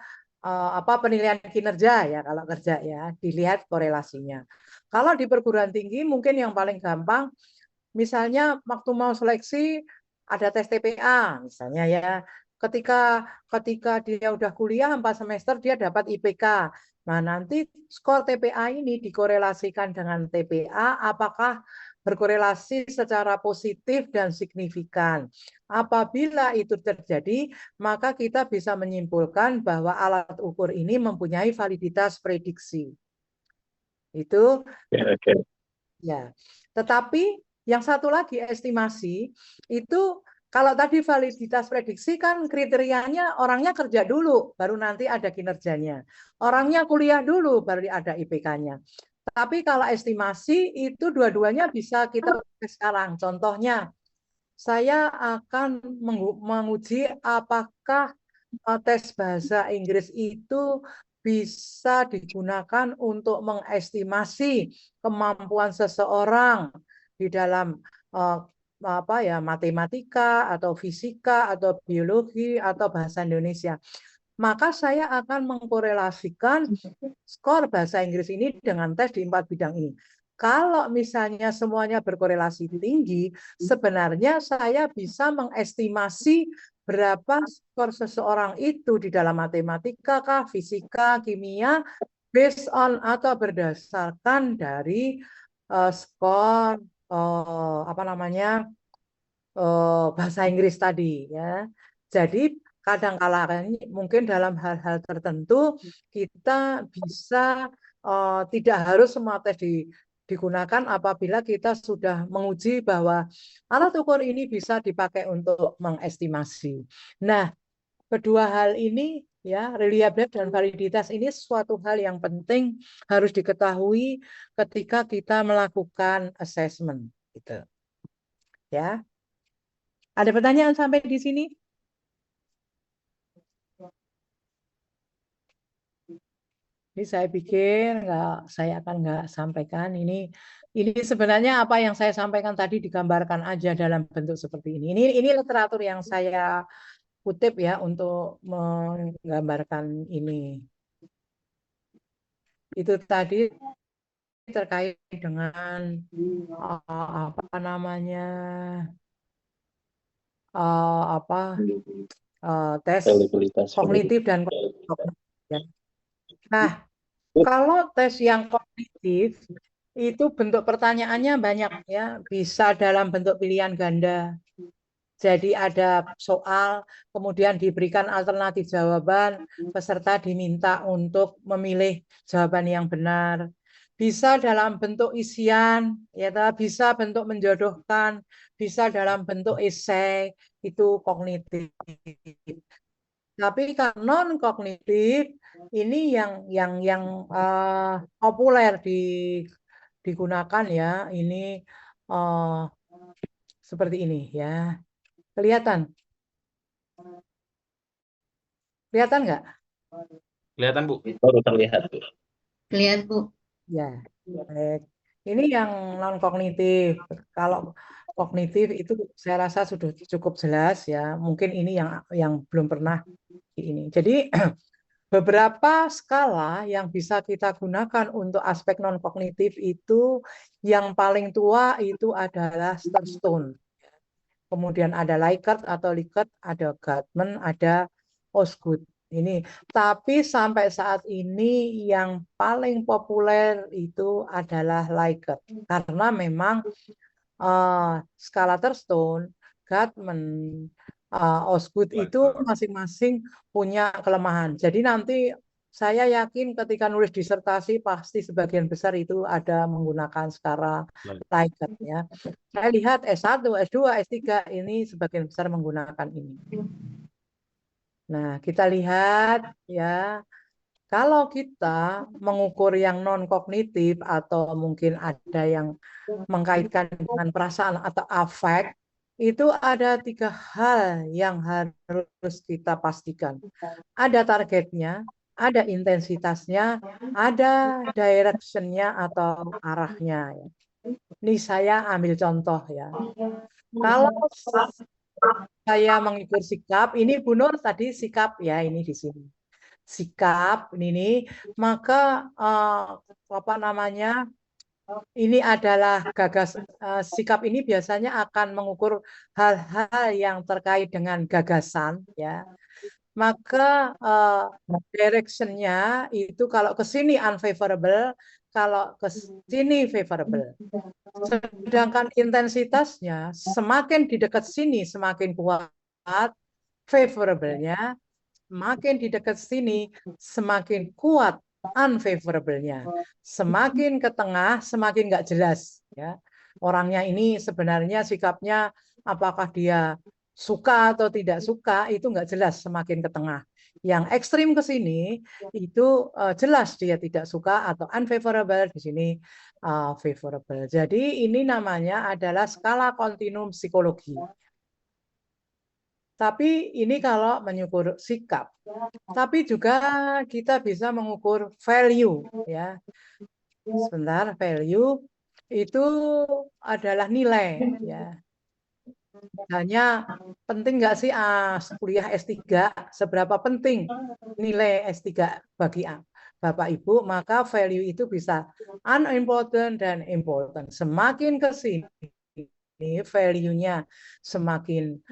penilaian kinerja ya kalau kerja ya, dilihat korelasinya. Kalau di perguruan tinggi mungkin yang paling gampang misalnya waktu mau seleksi ada tes TPA misalnya ya. Ketika dia udah kuliah 4 semester dia dapat IPK. Nah, nanti skor TPA ini dikorelasikan dengan TPA apakah berkorelasi secara positif dan signifikan. Apabila itu terjadi, maka kita bisa menyimpulkan bahwa alat ukur ini mempunyai validitas prediksi. Itu ya. Tetapi yang satu lagi estimasi itu, kalau tadi validitas prediksi kan kriterianya orangnya kerja dulu baru nanti ada kinerjanya. Orangnya kuliah dulu baru ada IPK-nya. Tapi kalau estimasi itu dua-duanya bisa kita pakai sekarang. Contohnya, saya akan menguji apakah tes bahasa Inggris itu bisa digunakan untuk mengestimasi kemampuan seseorang di dalam matematika atau fisika atau biologi atau bahasa Indonesia. Maka saya akan mengkorelasikan skor bahasa Inggris ini dengan tes di 4 bidang ini. Kalau misalnya semuanya berkorelasi tinggi, sebenarnya saya bisa mengestimasi berapa skor seseorang itu di dalam matematika, fisika, kimia, based on atau berdasarkan dari skor bahasa Inggris tadi, ya. Jadi kadang-kala mungkin dalam hal-hal tertentu kita bisa tidak harus semua tes digunakan apabila kita sudah menguji bahwa alat ukur ini bisa dipakai untuk mengestimasi. Nah, kedua hal ini, ya, reliabilitas dan validitas ini suatu hal yang penting harus diketahui ketika kita melakukan assessment, gitu. Ya. Ada pertanyaan sampai di sini? Ini saya pikir saya akan nggak sampaikan ini sebenarnya apa yang saya sampaikan tadi digambarkan aja dalam bentuk seperti ini. Ini literatur yang saya kutip ya untuk menggambarkan ini. Itu tadi terkait dengan tes kognitif dan kognitif. Nah, kalau tes yang kognitif itu bentuk pertanyaannya banyak, ya, bisa dalam bentuk pilihan ganda. Jadi ada soal, kemudian diberikan alternatif jawaban, peserta diminta untuk memilih jawaban yang benar. Bisa dalam bentuk isian, ya, bisa bentuk menjodohkan, bisa dalam bentuk esai, itu kognitif. Tapi kalau non kognitif ini yang populer digunakan, ya, ini seperti ini, ya. Kelihatan? Kelihatan nggak? Kelihatan, Bu. Baru terlihat, Bu. Lihat, Bu. Ya, baik. Ini yang non kognitif. Kalau kognitif itu saya rasa sudah cukup jelas, ya. Mungkin ini yang belum pernah ini. Jadi beberapa skala yang bisa kita gunakan untuk aspek non kognitif itu yang paling tua itu adalah Stone. Kemudian ada Likert atau Likert, ada Gatman, ada Osgood. Ini, tapi sampai saat ini yang paling populer itu adalah Likert, karena memang skala Thurstone, Gatman, Osgood itu masing-masing punya kelemahan. Jadi nanti saya yakin ketika nulis disertasi pasti sebagian besar itu ada menggunakan skala Likert, ya. Saya lihat S1, S2, S3 ini sebagian besar menggunakan ini. Nah, kita lihat, ya, kalau kita mengukur yang non kognitif atau mungkin ada yang mengkaitkan dengan perasaan atau afek, itu ada 3 hal yang harus kita pastikan. Ada targetnya, ada intensitasnya, ada directionnya atau arahnya. Ini saya ambil contoh, ya. Kalau saya mengukur sikap, ini Bu Nur tadi sikap, ya, ini di sini. Sikap ini, maka ini adalah sikap ini biasanya akan mengukur hal-hal yang terkait dengan gagasan, ya. maka directionnya itu kalau ke sini unfavorable, kalau ke sini favorable. Sedangkan intensitasnya semakin di dekat sini semakin kuat, favorable-nya, makin di dekat sini semakin kuat unfavorable-nya. Semakin ke tengah semakin nggak jelas ya. Orangnya ini sebenarnya sikapnya apakah dia suka atau tidak suka itu nggak jelas semakin ke tengah. Yang ekstrim ke sini itu jelas dia tidak suka atau unfavorable, di sini favorable. Jadi ini namanya adalah skala kontinum psikologi. Tapi ini kalau mengukur sikap. Tapi juga kita bisa mengukur value ya. Sebentar, value itu adalah nilai ya. Hanya penting nggak sih kuliah S3, seberapa penting nilai S3 bagi Bapak Ibu, maka value itu bisa unimportant dan important. Semakin ke sini value-nya semakin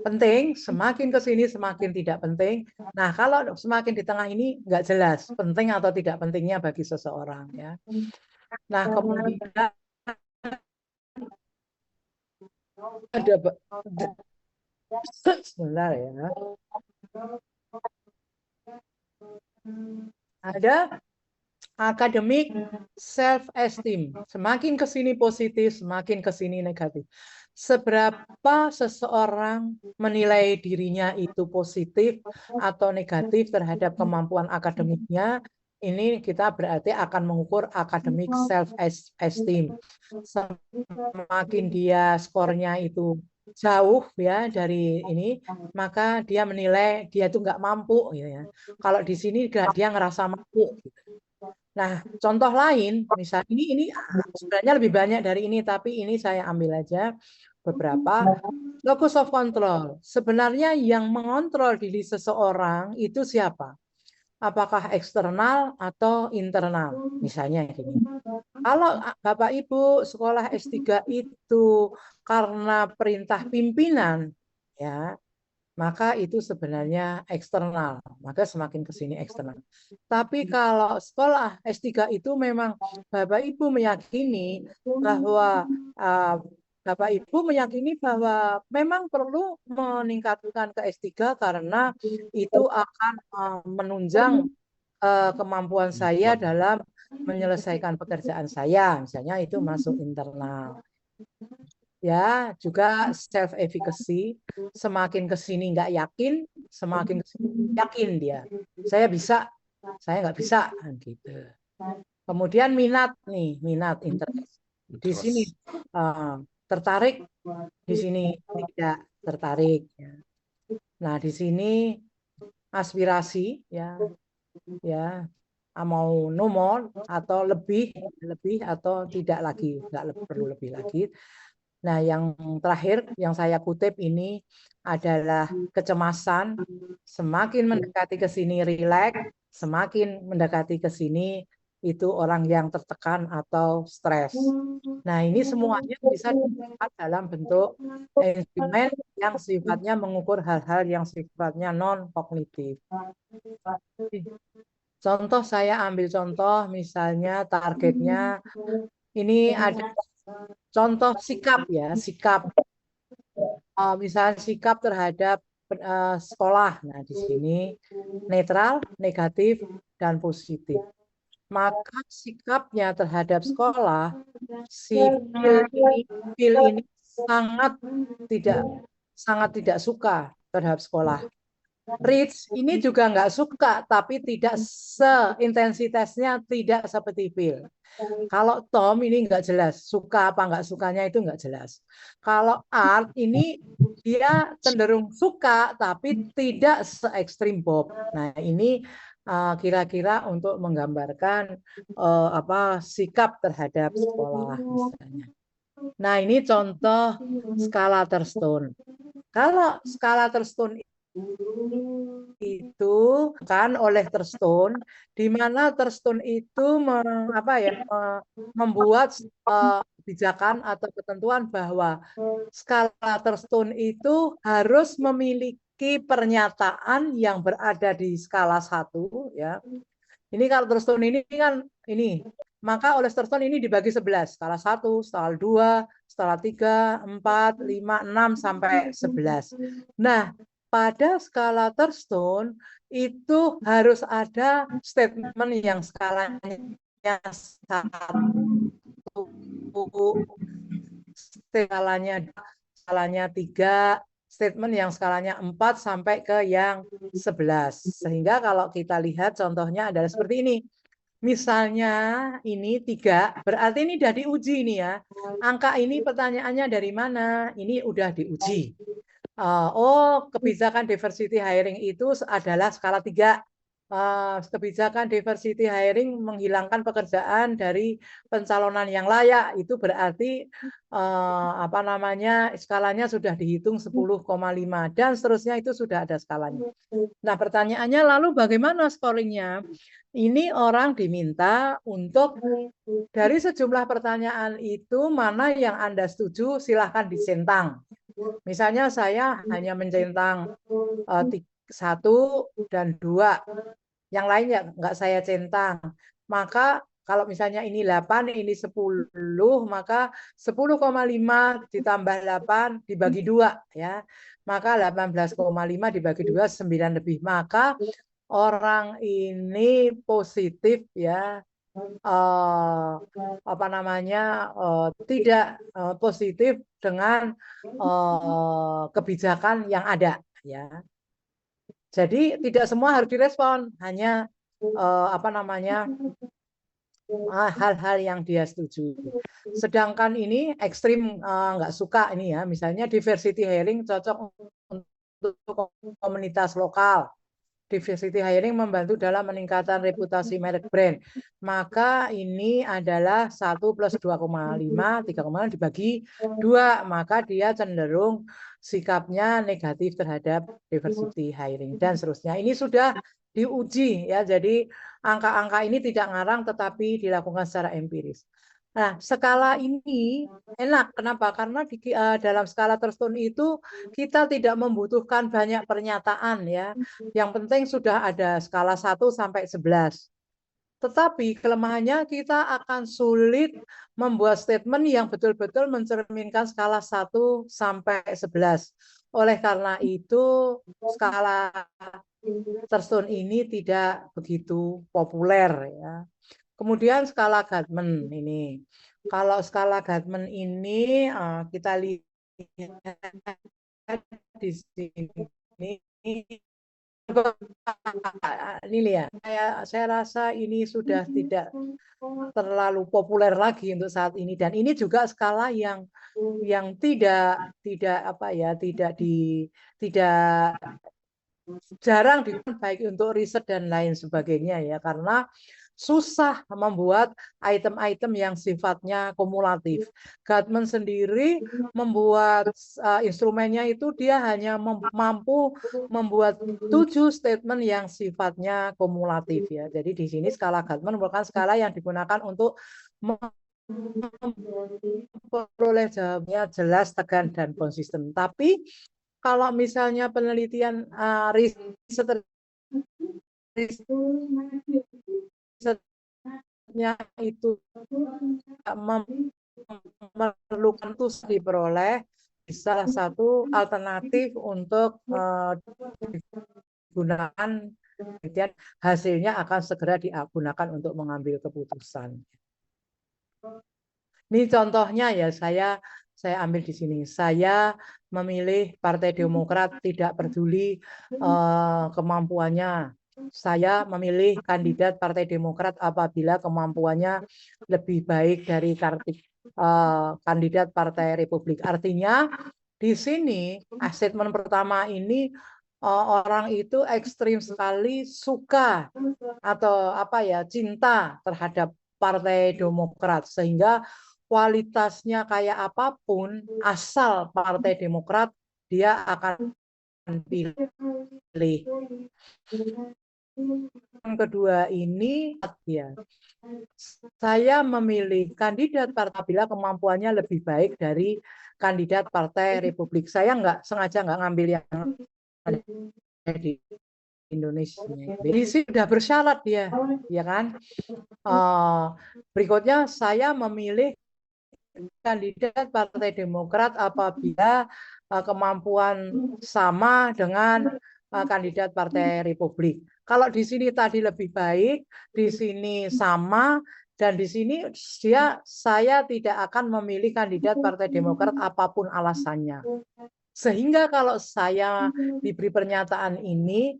penting, semakin ke sini semakin tidak penting. Nah, kalau semakin di tengah ini nggak jelas penting atau tidak pentingnya bagi seseorang ya. Nah, kemudian ada sebentar ya. Ada academic self-esteem. Semakin ke sini positif, semakin ke sini negatif. Seberapa seseorang menilai dirinya itu positif atau negatif terhadap kemampuan akademiknya, ini kita berarti akan mengukur academic self-esteem. Semakin dia skornya itu jauh ya dari ini, maka dia menilai dia itu nggak mampu gitu ya. Kalau di sini dia ngerasa mampu gitu. Nah, contoh lain, misalnya ini sebenarnya lebih banyak dari ini, tapi ini saya ambil aja beberapa. Locus of control. Sebenarnya yang mengontrol diri seseorang itu siapa? Apakah eksternal atau internal? Misalnya gini. Kalau Bapak Ibu sekolah S3 itu karena perintah pimpinan, ya, maka itu sebenarnya eksternal, maka semakin ke sini eksternal. Tapi kalau sekolah S3 itu memang Bapak Ibu meyakini bahwa Bapak Ibu meyakini bahwa memang perlu meningkatkan ke S3 karena itu akan menunjang kemampuan saya dalam menyelesaikan pekerjaan saya, misalnya itu masuk internal. Ya, juga self efficacy, semakin ke sini nggak yakin, semakin ke sini yakin dia. Saya bisa, saya nggak bisa gitu. Kemudian minat nih, minat interest. Di sini tertarik, di sini tidak tertarik. Nah, di sini aspirasi ya, ya mau no more atau lebih atau tidak lagi, nggak perlu lebih lagi. Nah, yang terakhir yang saya kutip ini adalah kecemasan. Semakin mendekati ke sini rileks, semakin mendekati ke sini itu orang yang tertekan atau stres. Nah, ini semuanya bisa dilihat dalam bentuk instrumen yang sifatnya mengukur hal-hal yang sifatnya non-kognitif. Contoh, saya ambil contoh misalnya targetnya ini ada contoh sikap ya, sikap. Misalnya sikap terhadap sekolah. Nah, di sini netral, negatif, dan positif. Maka sikapnya terhadap sekolah, si Phil ini sangat tidak suka terhadap sekolah. Rich ini juga nggak suka, tapi tidak seintensitasnya tidak seperti Phil. Kalau Tom ini nggak jelas, suka apa nggak sukanya itu nggak jelas. Kalau Art ini dia cenderung suka, tapi tidak se-ekstrim Bob. Nah, ini kira-kira untuk menggambarkan sikap terhadap sekolah misalnya. Nah, ini contoh skala Thurstone. Kalau skala Thurstone itu kan oleh Thurstone, di mana Thurstone itu membuat kebijakan atau ketentuan bahwa skala Thurstone itu harus memiliki memiliki pernyataan yang berada di skala 1 ya. Ini kalau Thurston ini kan ini, maka oleh Thurston ini dibagi 11, skala 1, skala 2, skala 3, 4, 5, 6 sampai 11. Nah, pada skala Thurston itu harus ada statement yang skalanya 1, skalanya 3, statement yang skalanya 4 sampai ke yang 11. Sehingga kalau kita lihat contohnya adalah seperti ini. Misalnya ini 3, berarti ini sudah diuji nih ya. Angka ini pertanyaannya dari mana? Ini udah diuji. Oh, kebijakan diversity hiring itu adalah skala 3. Kebijakan diversity hiring menghilangkan pekerjaan dari pencalonan yang layak, itu berarti apa namanya, skalanya sudah dihitung 10,5 dan seterusnya, itu sudah ada skalanya. Nah, pertanyaannya lalu bagaimana scoringnya? Ini orang diminta untuk dari sejumlah pertanyaan itu mana yang Anda setuju, silahkan dicentang. Misalnya saya hanya mencentang 1 dan 2. Yang lain ya nggak saya centang. Maka kalau misalnya ini 8, ini 10, maka 10,5 ditambah 8 dibagi 2 ya. Maka 18,5 dibagi 2 9 lebih. Maka orang ini positif ya. Apa namanya, tidak positif dengan kebijakan yang ada ya. Jadi tidak semua harus direspon, hanya apa namanya, hal-hal yang dia setuju. Sedangkan ini ekstrim nggak suka ini ya, misalnya diversity hiring cocok untuk komunitas lokal. Diversity hiring membantu dalam meningkatkan reputasi merek brand. Maka ini adalah 1 plus 2,5, 3,5 dibagi 2. Maka dia cenderung sikapnya negatif terhadap diversity hiring dan seterusnya. Ini sudah diuji ya. Jadi angka-angka ini tidak ngarang tetapi dilakukan secara empiris. Nah, skala ini enak. Kenapa? Karena di dalam skala Thurston itu kita tidak membutuhkan banyak pernyataan ya. Yang penting sudah ada skala 1 sampai 11. Tetapi kelemahannya kita akan sulit membuat statement yang betul-betul mencerminkan skala 1 sampai 11. Oleh karena itu skala Thurston ini tidak begitu populer ya. Kemudian skala Gatman ini. Kalau skala Gatman ini kita lihat di sini. Ini lihat, saya rasa ini sudah tidak terlalu populer lagi untuk saat ini, dan ini juga skala yang tidak apa ya, tidak jarang digunakan baik untuk riset dan lain sebagainya ya, karena susah membuat item-item yang sifatnya kumulatif. Gatman sendiri membuat instrumennya itu dia hanya mampu membuat 7 statement yang sifatnya kumulatif ya. Jadi di sini skala Gatman merupakan skala yang digunakan untuk memperoleh jawabnya jelas, tegan, dan konsisten. Tapi kalau misalnya penelitian risetnya itu memerlukan diperoleh, salah satu alternatif untuk digunakan, kemudian hasilnya akan segera digunakan untuk mengambil keputusan. Ini contohnya ya, saya ambil di sini. Saya memilih Partai Demokrat, tidak peduli kemampuannya. Saya memilih kandidat Partai Demokrat apabila kemampuannya lebih baik dari kandidat Partai Republik. Artinya di sini statement pertama ini orang itu ekstrim sekali suka atau apa ya, cinta terhadap Partai Demokrat, sehingga kualitasnya kayak apapun asal Partai Demokrat dia akan pilih. Yang kedua ini ya, saya memilih kandidat partai bila kemampuannya lebih baik dari kandidat Partai Republik. Saya sengaja nggak ngambil yang di Indonesia. Jadi sih sudah bersyarat dia, ya kan? Berikutnya saya memilih kandidat Partai Demokrat apabila kemampuan sama dengan kandidat Partai Republik. Kalau di sini tadi lebih baik, di sini sama, dan di sini saya tidak akan memilih kandidat Partai Demokrat apapun alasannya. Sehingga kalau saya diberi pernyataan ini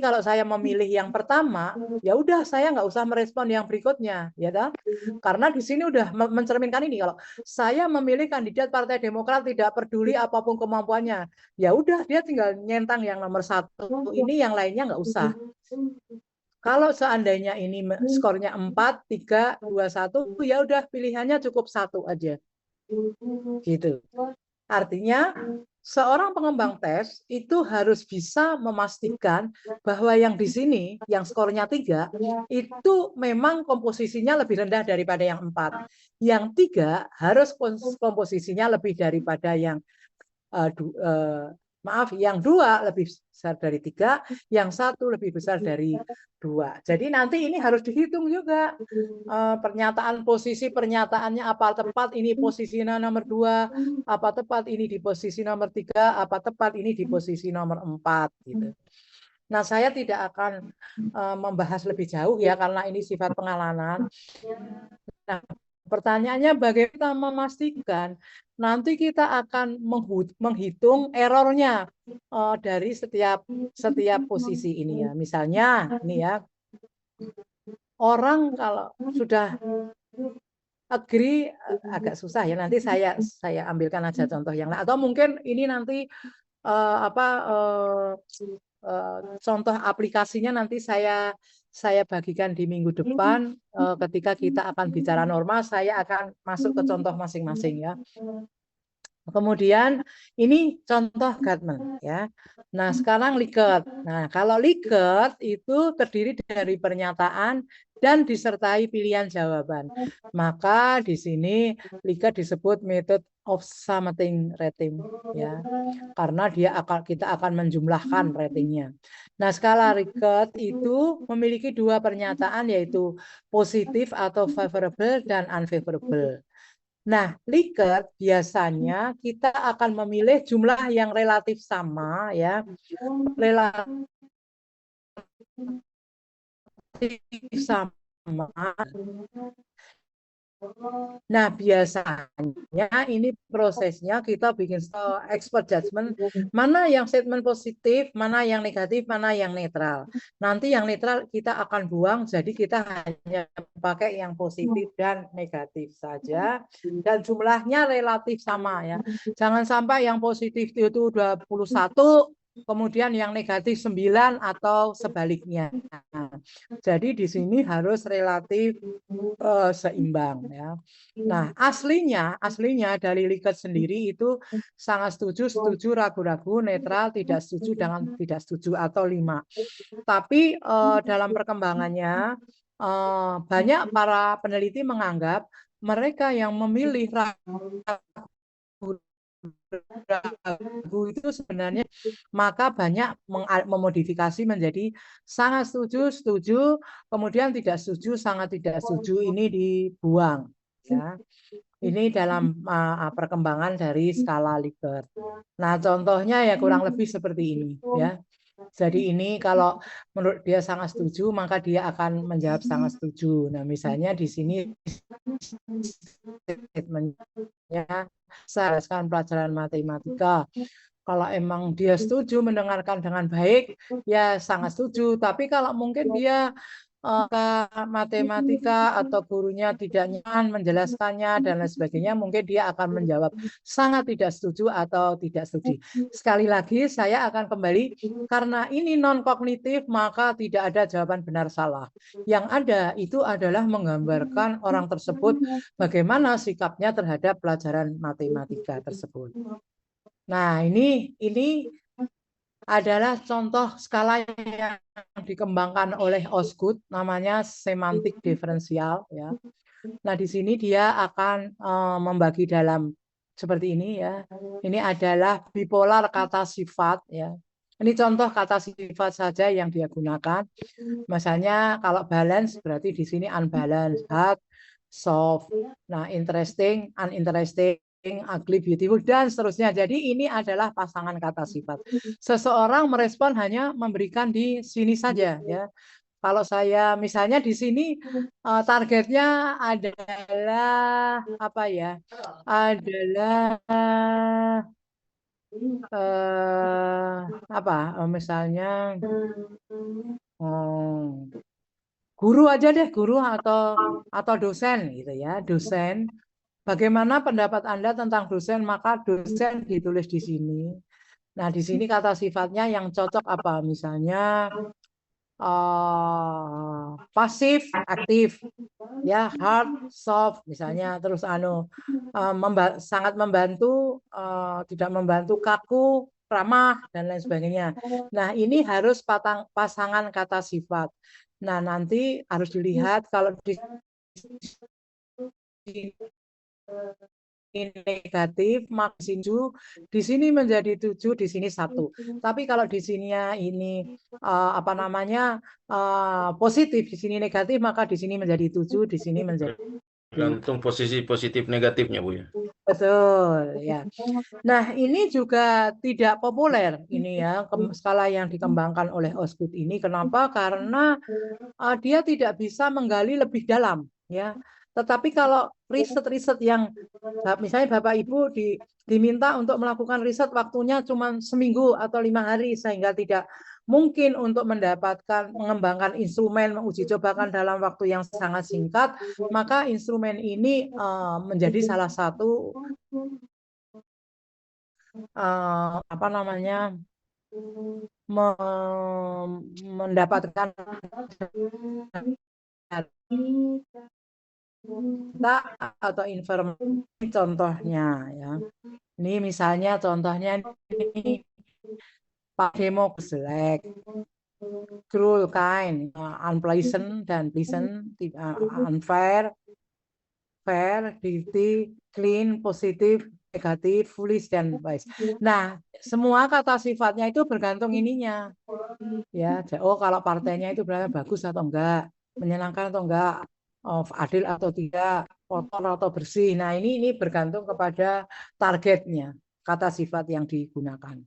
kalau saya memilih yang pertama, ya udah saya nggak usah merespon yang berikutnya, ya kan? Karena di sini udah mencerminkan ini, kalau saya memilih kandidat Partai Demokrat tidak peduli apapun kemampuannya, ya udah dia tinggal nyentang yang nomor 1, ini yang lainnya nggak usah. Kalau seandainya ini skornya 4, 3, 2, 1, ya udah pilihannya cukup 1 aja. Gitu. Artinya seorang pengembang tes itu harus bisa memastikan bahwa yang di sini, yang skornya 3, itu memang komposisinya lebih rendah daripada yang 4. Yang 3 harus komposisinya lebih daripada yang yang 2 lebih besar dari 3, yang 1 lebih besar dari 2. Jadi nanti ini harus dihitung juga. Pernyataannya apa tepat ini posisinya nomor 2, apa tepat ini di posisi nomor 3, apa tepat ini di posisi nomor 4 gitu. Nah, saya tidak akan membahas lebih jauh ya karena ini sifat pengalaman. Nah, pertanyaannya bagaimana memastikan nanti kita akan menghitung errornya dari setiap posisi ini ya. Misalnya ini ya, orang kalau sudah agree agak susah ya, nanti saya ambilkan aja contoh yang lain, atau mungkin ini nanti contoh aplikasinya nanti saya bagikan di minggu depan. Ketika kita akan bicara normal, saya akan masuk ke contoh masing-masing ya. Kemudian ini contoh Gatman ya. Nah, sekarang Likert. Nah, kalau Likert itu terdiri dari pernyataan dan disertai pilihan jawaban. Maka di sini Likert disebut method of summating rating ya. Karena kita akan menjumlahkan ratingnya. Nah, skala Likert itu memiliki 2 pernyataan, yaitu positif atau favorable dan unfavorable. Nah, Likert biasanya kita akan memilih jumlah yang relatif sama ya. Relatif sama. Nah, biasanya ini prosesnya kita bikin expert judgment, mana yang statement positif, mana yang negatif, mana yang netral. Nanti yang netral kita akan buang, jadi kita hanya pakai yang positif dan negatif saja, dan jumlahnya relatif sama ya. Jangan sampai yang positif itu 21, kemudian yang negatif 9 atau sebaliknya. Jadi di sini harus relatif seimbang ya. Nah, aslinya dari Likert sendiri itu sangat setuju, ragu-ragu, netral, tidak setuju, dengan tidak setuju, atau 5. Tapi dalam perkembangannya banyak para peneliti menganggap mereka yang memilih ragu itu sebenarnya maka banyak memodifikasi menjadi sangat setuju, kemudian tidak setuju, sangat tidak setuju, ini dibuang ya. Ini dalam perkembangan dari skala Likert. Nah, contohnya ya kurang lebih seperti ini ya. Jadi ini kalau menurut dia sangat setuju, maka dia akan menjawab sangat setuju. Nah, misalnya di sini statementnya seharuskan pelajaran matematika. Kalau emang dia setuju mendengarkan dengan baik, ya sangat setuju. Tapi kalau mungkin dia matematika atau gurunya tidak nyaman menjelaskannya dan lain sebagainya, mungkin dia akan menjawab sangat tidak setuju atau tidak setuju. Sekali lagi saya akan kembali, karena ini non kognitif maka tidak ada jawaban benar salah. Yang ada itu adalah menggambarkan orang tersebut bagaimana sikapnya terhadap pelajaran matematika tersebut. Nah, ini adalah contoh skala yang dikembangkan oleh Osgood, namanya semantik diferensial ya. Nah, di sini dia akan membagi dalam seperti ini ya. Ini adalah bipolar kata sifat ya. Ini contoh kata sifat saja yang dia gunakan. Misalnya kalau balance berarti di sini unbalanced, hard, soft. Nah, interesting, uninteresting, ugly, beautiful, dan seterusnya. Jadi ini adalah pasangan kata sifat. Seseorang merespon hanya memberikan di sini saja, ya. Kalau saya misalnya di sini targetnya adalah apa ya? Adalah apa? Misalnya guru aja deh, guru atau dosen gitu ya, dosen. Bagaimana pendapat Anda tentang dosen? Maka dosen ditulis di sini. Nah, di sini kata sifatnya yang cocok apa? Misalnya pasif, aktif, ya, hard, soft, misalnya. Terus sangat membantu, tidak membantu, kaku, ramah, dan lain sebagainya. Nah, ini harus pasangan kata sifat. Nah, nanti harus dilihat kalau di negatif, maka di sini menjadi 7, di sini 1. Tapi kalau di sininya ini apa namanya positif, di sini negatif, maka di sini menjadi 7, di sini menjadi Gantung posisi positif negatifnya, Bu, ya. betul, ya. Nah, ini juga tidak populer ini ya, skala yang dikembangkan oleh Osgood ini. Kenapa? Karena dia tidak bisa menggali lebih dalam, ya. Tetapi kalau riset-riset yang misalnya Bapak Ibu diminta untuk melakukan riset, waktunya cuma seminggu atau 5 hari sehingga tidak mungkin untuk mengembangkan instrumen, menguji cobakan dalam waktu yang sangat singkat, maka instrumen ini menjadi salah satu apa namanya mendapatkan data atau informasi. Contohnya ya, ini misalnya contohnya ini Pak Demo jelek, cruel, kind, unpleasant dan pleasant, unfair, fair, dirty, clean, positif, negatif, foolish, dan wise. Nah, semua kata sifatnya itu bergantung ininya. Ya, oh kalau partainya itu berarti bagus atau enggak, menyenangkan atau enggak, adil atau tidak, kotor atau bersih. Nah, ini bergantung kepada targetnya, kata sifat yang digunakan.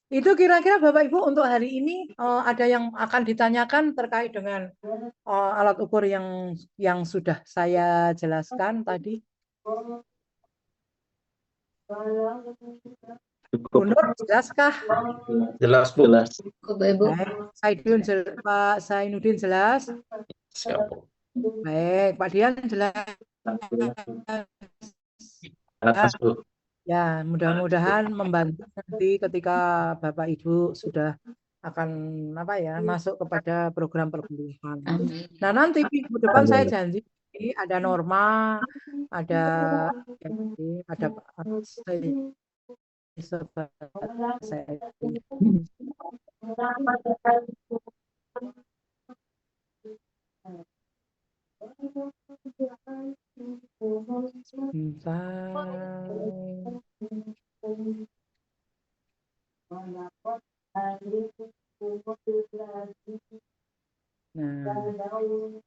Itu kira-kira Bapak Ibu untuk hari ini ada yang akan ditanyakan terkait dengan alat ukur yang sudah saya jelaskan tadi? Bu Nur, jelaskah? Jelas, Bu. Jelas. Baik, Pak Zainuddin jelas? Siap, Bu. Baik, Pak Dian jelas? Jelas, Bu. Ya, mudah-mudahan membantu nanti ketika Bapak Ibu sudah akan masuk kepada program perkuliahan. Nah, nanti minggu depan saya janji ada Norma, ada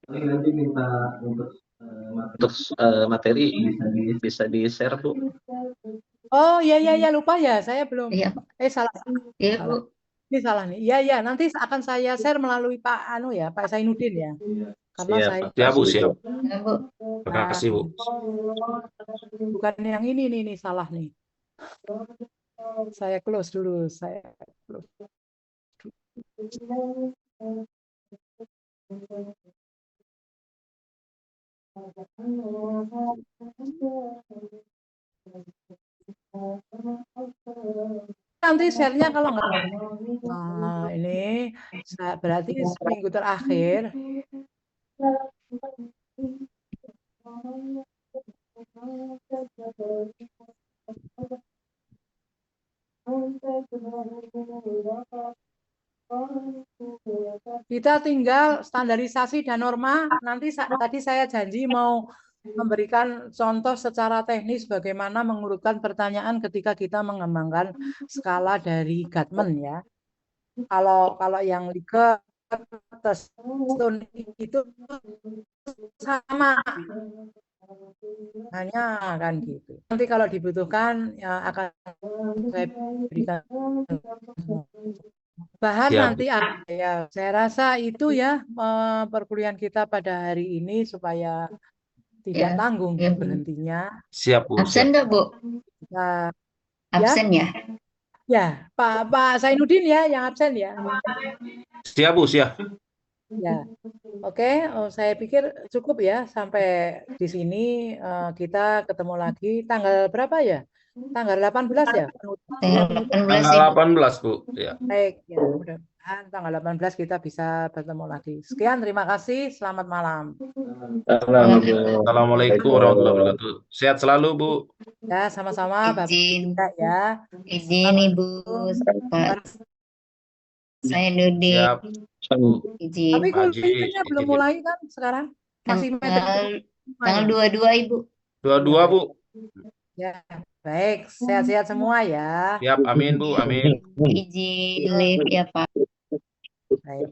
Nanti minta untuk materi bisa di-share, Bu. Oh ya lupa ya, saya belum. Iya, Salah. iya, Salah. Bu. Ini salah nih. Iya, nanti akan saya share melalui Pak Zainuddin ya. Karena Siap, saya Ya, Bu, siap. Ya, Bu. Terima kasih, Bu. bukan yang ini nih salah nih. Saya close dulu, saya close. Nanti share-nya kalau nggak ini berarti seminggu terakhir. Kita tinggal standarisasi dan norma. Nanti tadi saya janji mau memberikan contoh secara teknis bagaimana mengurutkan pertanyaan ketika kita mengembangkan skala dari Gatman ya. Kalau yang Likert, Stone itu sama, hanya kan gitu. Nanti kalau dibutuhkan ya akan saya berikan bahan Siap. nanti ada ya. Saya rasa itu ya perkuliahan kita pada hari ini supaya tidak Ya, tanggung ya, Bu. berhentinya. Siap, Bu. Absen Siap. nggak, Bu? Nah, Absen ya? ya Pak Zainuddin ya yang absen ya. Siap, Bu. Siap. Ya, oke. Saya pikir cukup ya sampai di sini. Kita ketemu lagi tanggal berapa ya? Tanggal 18 ya. Tanggal 18 Tanggal Ibu. 18, Bu. Ya. Baik, ya mudah-mudahan tanggal 18 kita bisa bertemu lagi. Sekian, terima kasih. Selamat malam. Assalamualaikum warahmatullahi wabarakatuh. Sehat selalu, Bu. Ya, sama-sama Bapak Izin, juga ya. izin Ibu, Pak Zainuddin, Siap, Bu. izin. Tapi Pak Haji, kuliahnya belum izin. mulai kan sekarang? Masih metode Tanggal 22 Ibu. 22, Bu. ya. Baik, sehat-sehat semua ya. Siap, amin, Bu. Amin. Izin live ya Pak. Baik.